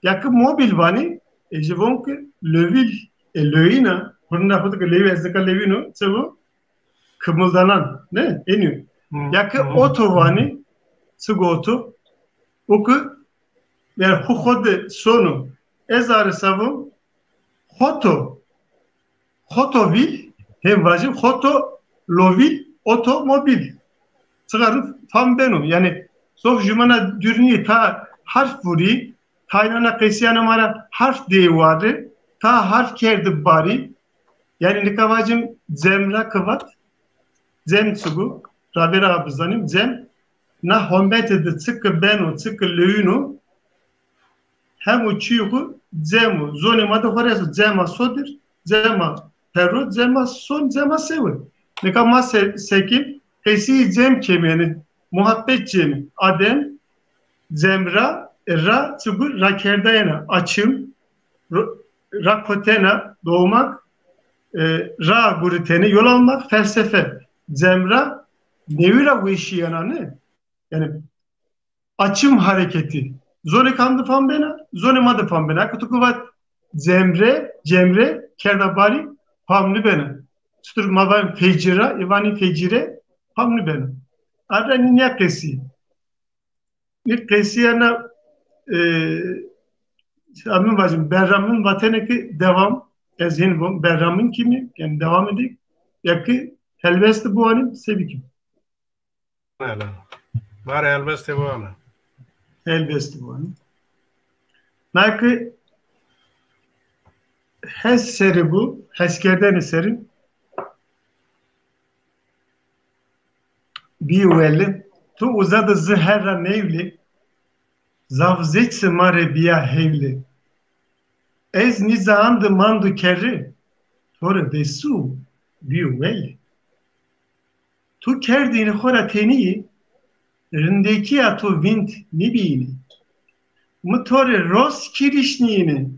Yakı mobil vani, jevon ki levil, levina, bunun adı ki levi ezdeka levino, sebu kımıldanan, ne? Eniyor. Yakı oto vani, sugu oto, oku, yani hukode sonu, ezarı savu, hotovil, hem vacim, lovil, otomobil. Çıkarıp tam benim. Yani sof jumana dürni ta harf vuri, taynana kısiyana mara harf diye vardı. Ta harf kerdi bari. Yani nikavacım zemra kıvat. Zem çıgu. Rabira abızanim. Zem. Na hombete çıkı benu, çıkı lüyunu. Hem uçuyu zemu. Zonima da horesi. Zema sodir. Zema perro. Zema son. Zema sevi. Nikama sekim. Kesi cem kemeni, muhabbet cemi, adem, zemra, ra, çıbır, rakerdayana, açım, rakotena, doğmak, ra guriteni, yol almak, felsefe, zemra, nevira bu işi yana ne? Yani açım hareketi. Zone kandı fan bena, zone madı fan bena. Kutukuvat cemre, kerdabari famlı bena. Tutur mavan fecira, ivani fecire famlı bena. Arda niye kesi? Bir kesi yana Amin bacım, Berram'ın vataneki devam, ezhin bu, Berram'ın kimi, yani devam edik. Yakı, helvesti bu anım, sevikim. Var elbette bu ana. Helvesti bu anım. Nakı, hes seri bu, heskerden eseri. Bir uvelli, tu uzadı zıherra nevli, zavzitsi mare biya hevli. Ez nizahandı mandu kerri, tore besu, bir uvelli. Tu kerdini xora teniyi, rindeki ya tu vint nibini. Mutore ros kirişniğini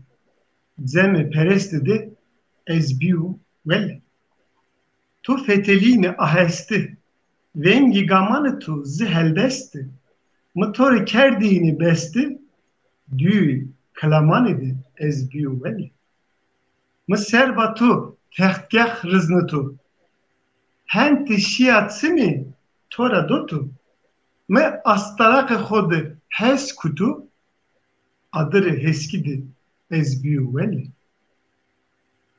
zeme perestidi ezbiu vel. Tu fetelini ahesti vengi gamanı tu zihelbesti. Mutore kerdiğini besti dü kalamanidi ezbiu vel. Mıserba tu tehkeh rızını tu. Henti şiatsı mi tora dotu. Me astalak xodu hes kutu adırı heskidi ezbiu vel.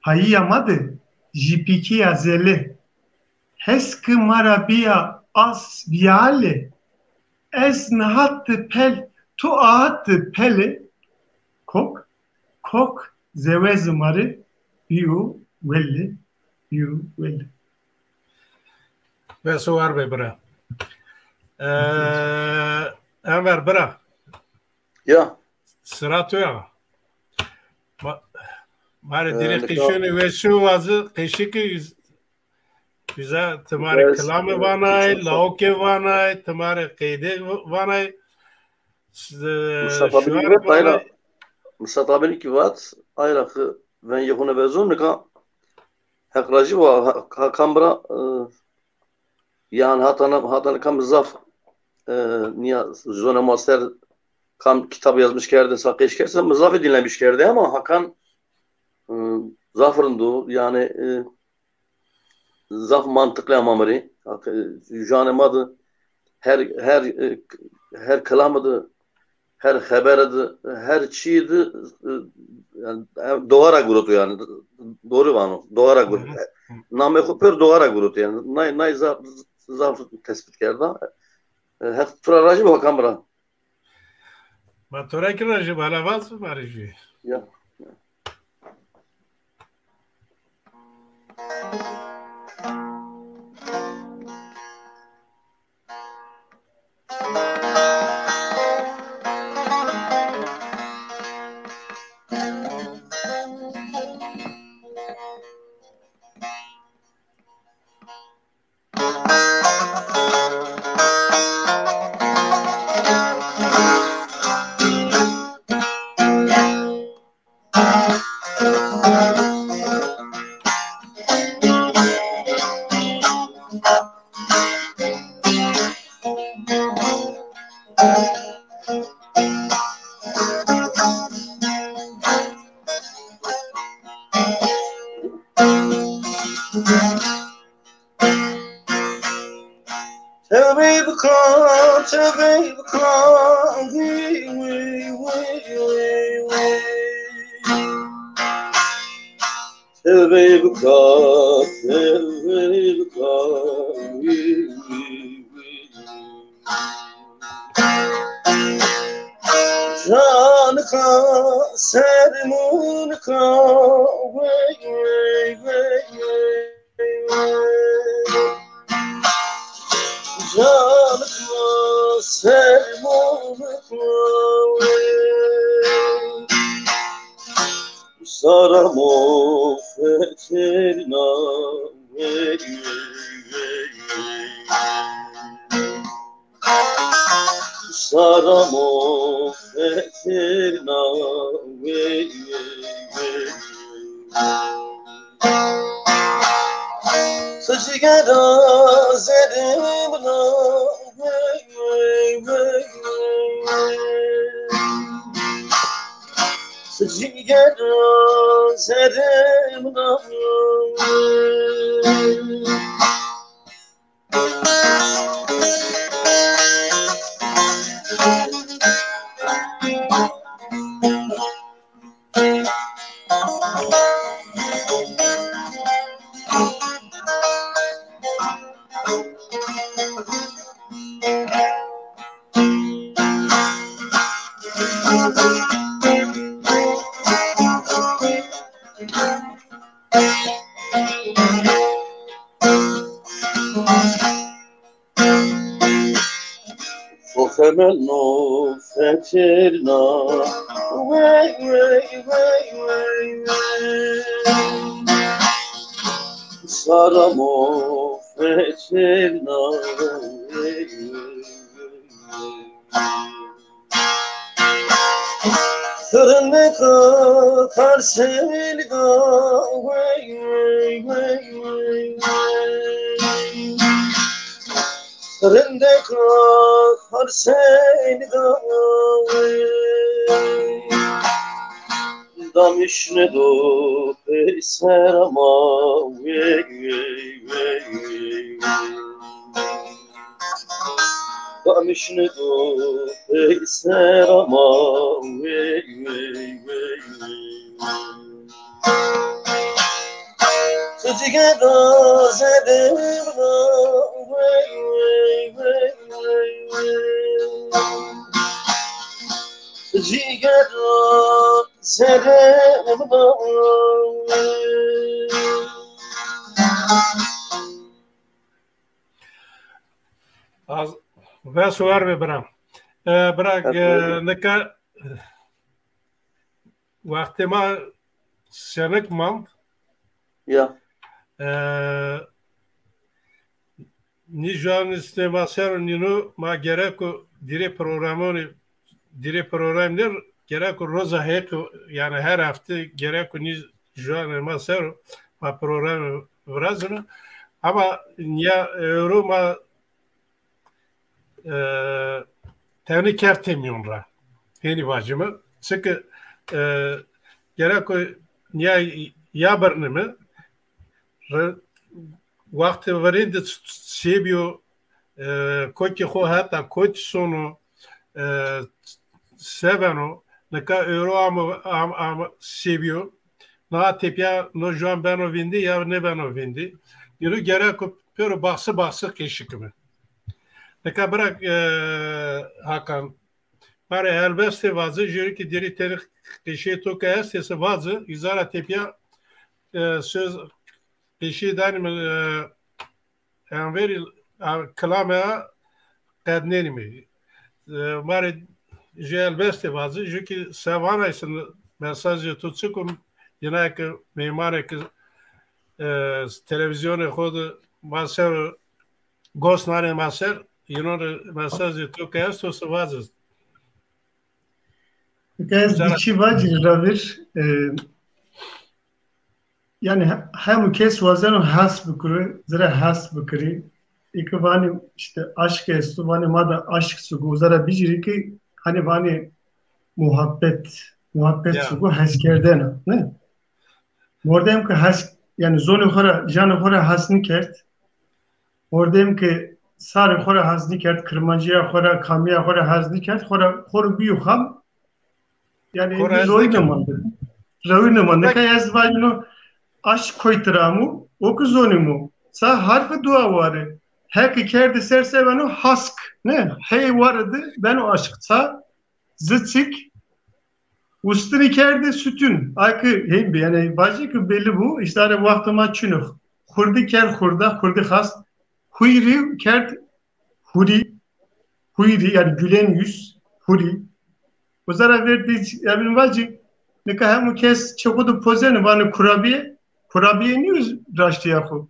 Hayi yamadı jipiki yazeli heskı marabia as viale ez nahattı pel tu ahattı pele kok zevezmarı biu velli biu velli. Ve su var be bira. Enver bira. Ya. Sıra tuya. Mare direkt kişini ve şu vazı kişiki bize तुम्हारे कलाम वानाय लाओके वानाय तुम्हारे क़ैदे वानाय Mustafa bin kivat ayrakı ben yakuna bezon nika hakracı var kambra yani hatana kam zaf niye zona master kam kitap yazmış kerde sakış kerse mızafı dinlemiş kerde ama Hakan zafırındı yani zaf mantıklı amamari janemadı her kalamadı her haberadı her çiğdi yani doğara grutu yani doğru var o doğara grutu name kuper doğara grutu yani nay zaf tespit kerda hep turaracı bu kamera ma turacı bana vaz marıcı ya Ciger zerim Femeno fetirna way Saramo fetirna Fırını kakar selga way Rende kakar selga Damişne do peyser ama Damişne do peyser ama Ciger zerim Ciger zerim Az ve suar ve bram. Bırak ne kadar vaktime senek mam. Ya. Ni joan istemasyon nino ma gerek o dire programlar gerek o roza hek yani her hafta gerek o ni joan masör ma program vrazını ama ya euro ma tevni kertemiyonra heni vacımı çünkü gerek o ya barnımı وقتی ورید سیبیو کوچی خو حتی کوچ سونو سبنو نکا اورو am سیبیو نه تپیا نه جوان بنو ویندی یا نه بنو ویندی یرو gerek pero baksı keşikimi neka bırak Hakan pare elbette vazı jüri ki diri terik keşi toka estesi vazı izara tepya söz keşi danim enveri kalama kadneni mi mare elbette vazı jüri ki savana isin mesajı tutsukum yine ki mimare ki televizyonu kodu maser gosnare maser yine mesajı toka estesi vazı Gaz dişi vacir ravir yani hem kes vazanı has bukuru zara has bukuri iki vani işte aşk estu vani mada aşk sugu zara biciri ki hani vani muhabbet sugu haskerden ne mordem ki has yani zonu khora janı khora hasni kert mordem ki sarı khora hasni kert kırmancıya khora kamiya khora hasni kert khora biyu ham yani biz oynamandı. Ravinama ka yaz vayno aşk koytramu okuzonimu. Sa harfi dua varı. Hek kerdi serse beno hask. Ne? Hey vardı beno aşksa zıçık ustri kerdi sütün. Aykı hey yani bacı ki belli bu. İşte vaktıma çünük. Hurdi ker hurdi has. Huyri kert huri yani gülen yüz huri. O zara verdi yani vacı ne kadar hem kes çokudu pozeni bana kurabiye niye raştı yahu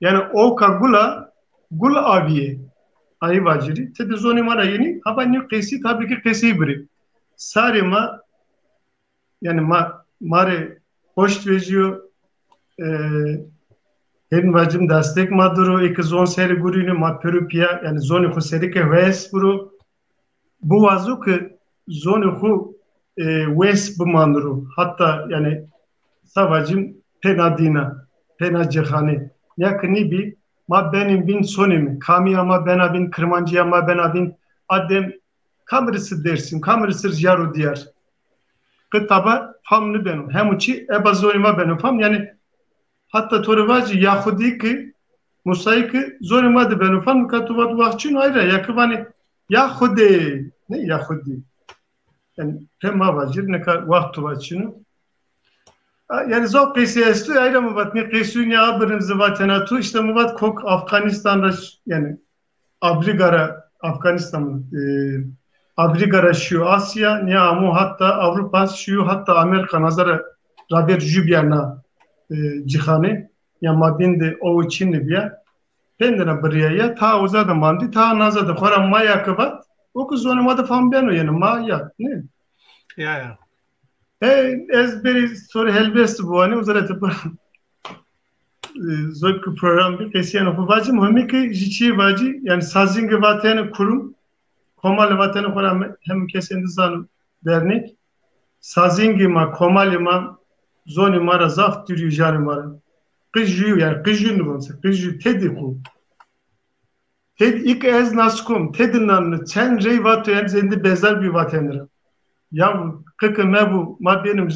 yani o kagula gul abiye ayı vaciri tedi zoni mara yeni ama ne kesi tabii ki kesi biri sarıma yani mare hoş veziyor hem vacım destek maduro iki zon seri gurinu ma perupia yani zoni kuseri ke ves buru bu vazu ki zoni hu wes bumandru hatta yani savacım penadina penacehane yakını bir ma benim bin sonimi kami ama ben abin kırmancı ama ben abin adem kamerası dersin kamerası jaru diyar kitaba famlı benim hem uçi ebazorima benim fam yani hatta torvacı Yahudi ki Musa'yı ki zorima de benim fam katuvat vakçın ayrı yakıvani Yahudi ne Yahudi yani tema vacir ne kadar vakti vakçını yani zor PSS'li ayrı mı vat ne kesin ya abırımızı vatanatı işte mı vat kok Afganistan'da yani Abrigara Afganistan'ın Abrigara şu Asya ne amu hatta Avrupa şu hatta Amerika nazara Robert Jubiana cihane ya mabinde o için bir pendera buraya ta uzada mandi ta nazada koran maya kabat o kız onu madı falan ben o yani maya ne ya ezberi soru helbest bu hani uzara tıpı zokku program bir kesiyen o vacı mühimmi ki jiçi vacı yani sazingi vatanı kurum komal vatanı kuram hem kesendi zan dernek sazingi ma komali ma zoni mara zaf dürü jari mara kıjyu yani kıjyu nu bonsa kıjyu tedi ku ted ilk ez naskum tedinan çen rey vatı yani zendi bezar bir vatanır ya kıkı mebu ma benim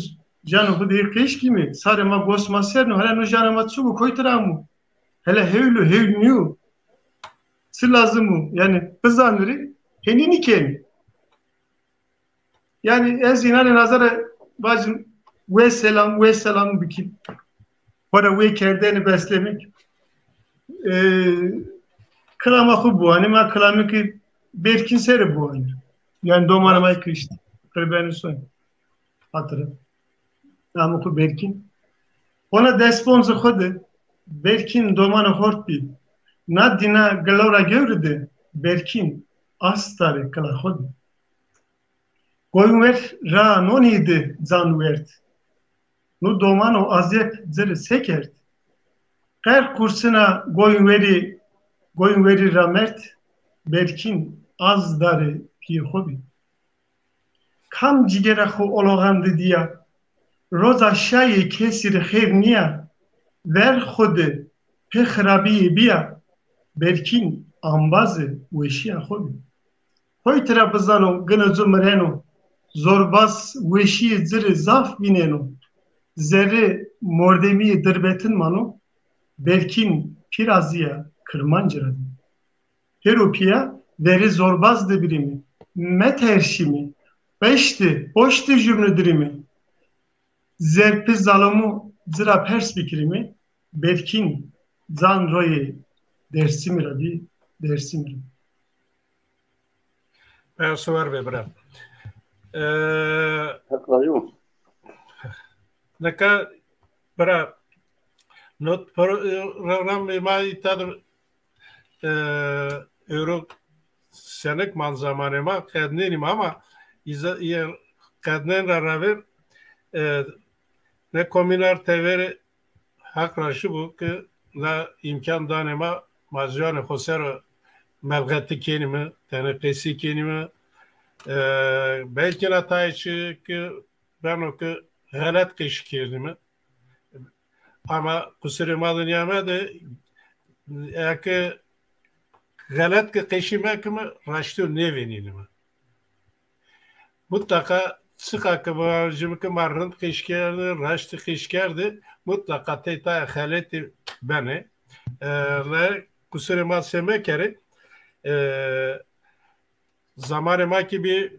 canım bu değil kış kimi sarı ma gos ma serno hala no canım atsu koyturamu hele hevlu hevniu sılazımı yani kızanları henini ken yani ez inanın nazara bacım ve selam biki para ve kerdeni beslemek kılamakı bu hani ma kılamı ki berkin seri bu hani yani domanamay kıştı kırbeni son hatırım namıku berkin ona desponzu kodu berkin domanı hortbi nadina galora gördü berkin astare kala hodu koyunver ra noniydi zan verdi nu domano aziyet zeri sekert her kursuna koyunveri ramert berkin az darı pi hobi kam cigera ho ologandı diye roza şayi kesir xeyr niye ver xode pe xrabi biya berkin ambazı veşiya hobi hoy trabzano gına zumreno zorbas veşi ziri zaf bineno zerre mordemi dirbetin manu berkin piraziya kırmancıradı heropiya veri zorbazdı birimi meterşimi beşti boştu cümledirimi zerpi zalomu zira pers bikrimi berkin zan roye dersimirabi dersimirabi ben sorar ve bırak Haklarım. Neka bırak not program mai tadır euro senek man zamanı ma kadnenim ama kadnen raver ne komüner teveri hak raşı bu ki la imkan danema mazyan xosar mevgati kenimi tenekesi kenimi belki hatayçı ki ben o ki galat kış kendimi ama kusura malın yamadı ki galat ki kışıma kimi raştı ne venilimi mutlaka sıkakı bağcımı ki marrın kışkerdi raştı kışkerdi mutlaka teyta haleti beni ve kusura mal semekeri zamanı ma ki bir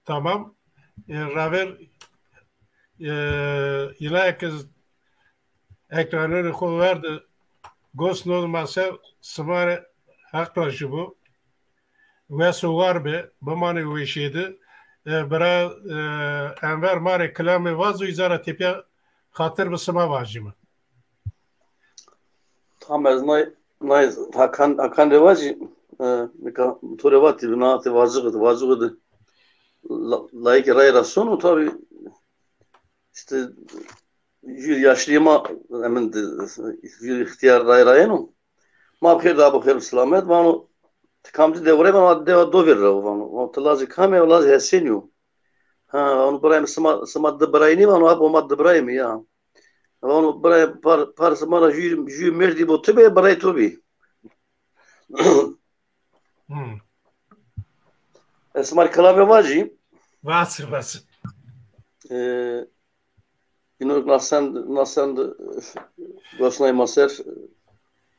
tamam raver yine kız ekranını koyardı gosnol masa smare haktaşı bu ve soğar be bu mani ve şeydi bera enver mare kelame vazo izara tepya hatır bısma vacımı Tam ez nay hakan revacı meka to revati binati vazıgıdı layık ray rasyonu tabi işte yaşlıyma emin ihtiyar rayayno ma bkhir da bkhir selamet vano kamcı devre vano deva do verir vano o tlazi kame olaz hesenyo Ha, onu buraya sıma dıbrayını mı? Onu hep o dıbrayı mı ya? Onu buraya par sıma jü merdi bu tübe buraya tübe. Esmar klavye vacı. Vas. Yine nasıl gosnay maser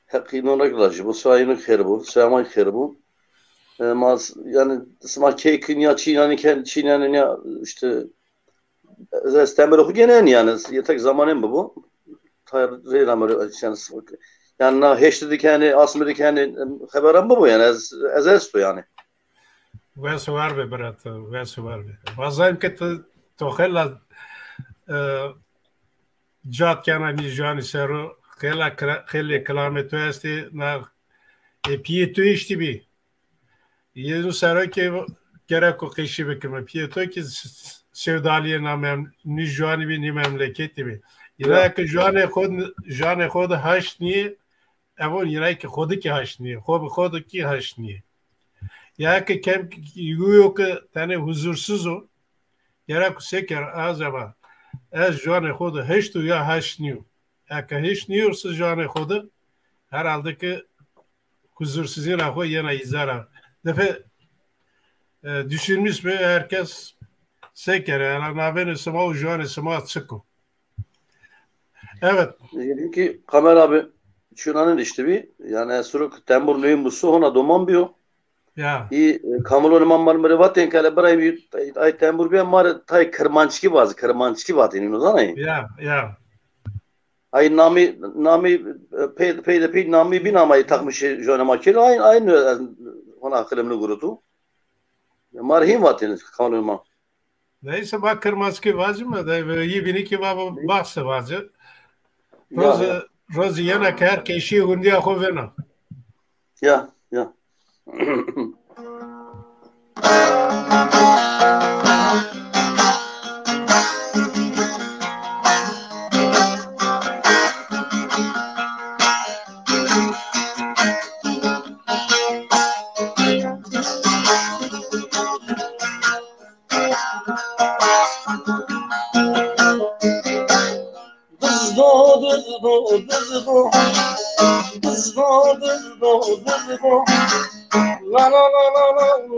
hakkında gılacı. Bu sayının kherbu, sayman kherbu. Mas yani sıma kekin ya Çin'in ya işte Estemir oku gene yani yetek zamanın bu. Tayr yani na heştedik yani asmırdık yani haberim bu yani ez yani. Vas var be brat. Vas var be. Vazayım ki tohella جات کنا نیجانی سرو خیلی کلامه تو هستی نه پیه تو اشتی بی یه نو سرو که گره کو قیشی بکرمه پیه تو که sevdaliye namem ni jani bi ni memleketi bi yine ki jani خود haş niye evon yine ki xodu ki haş niye xodu ki haş niye ya ki kem yuyo ki tane huzursuz o yere ku seker azaba از جان خود هشت و یا هشت نیو اگه هشت نیورسuz جان خود herhalde ki huzursuzluğun akı yine izara defe düşünmüş mü herkes seker yani nabeni sema o jani sema çıkı evet Dedim ki Kamer abi şunanın işte bir yani suruk temburluyum bu su ona doman biyo ya i kamulun mamar mırvaten kale bıray ay tembur bir mar tay kırmançki vatin o zaman ya ay nami pey nami bir namayı takmış jona makil aynı ona akılımlı gurutu marhim vatin kamulun mam neyse bak kırmazı vazı mı da iyi bini ki baba baksa vazı roz yana her keşi hundiya kovena ya La la la la la la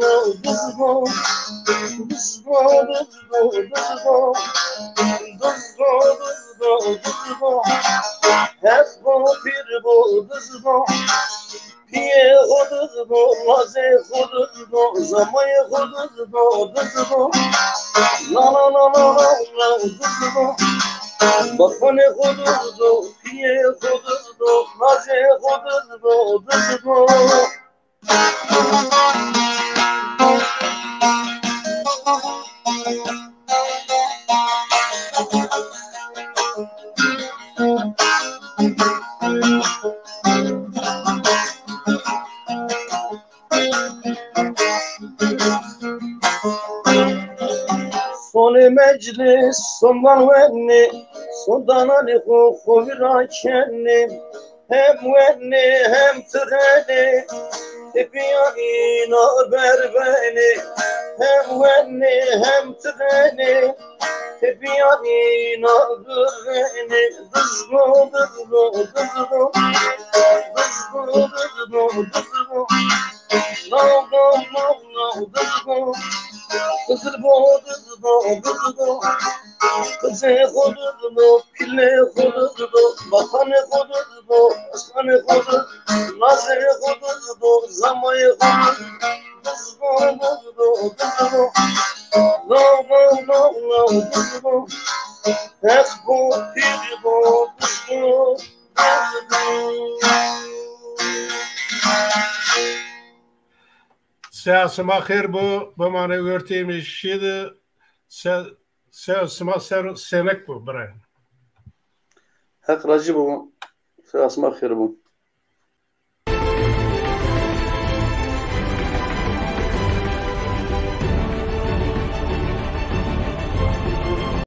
hep bu bir bu piye hudu maze hudu zamayı hudu la la la la la bakane hudu piye hudu maze hudu Soni meclis sondan venni sondan ali kovira kenni hem venni hem treni hep yanına ver beni hem venni hem treni hep yanına ver beni dızgı kızıl boğdu kızı kodudu pille kodudu bakanı kodudu aslanı kodudu nazı kodudu zamayı kodudu no hep bu piri bu Siyasıma xer bu bana örteymiş şeydi siyasıma senek bu Brian. Hak racı bu. Asma xir bu.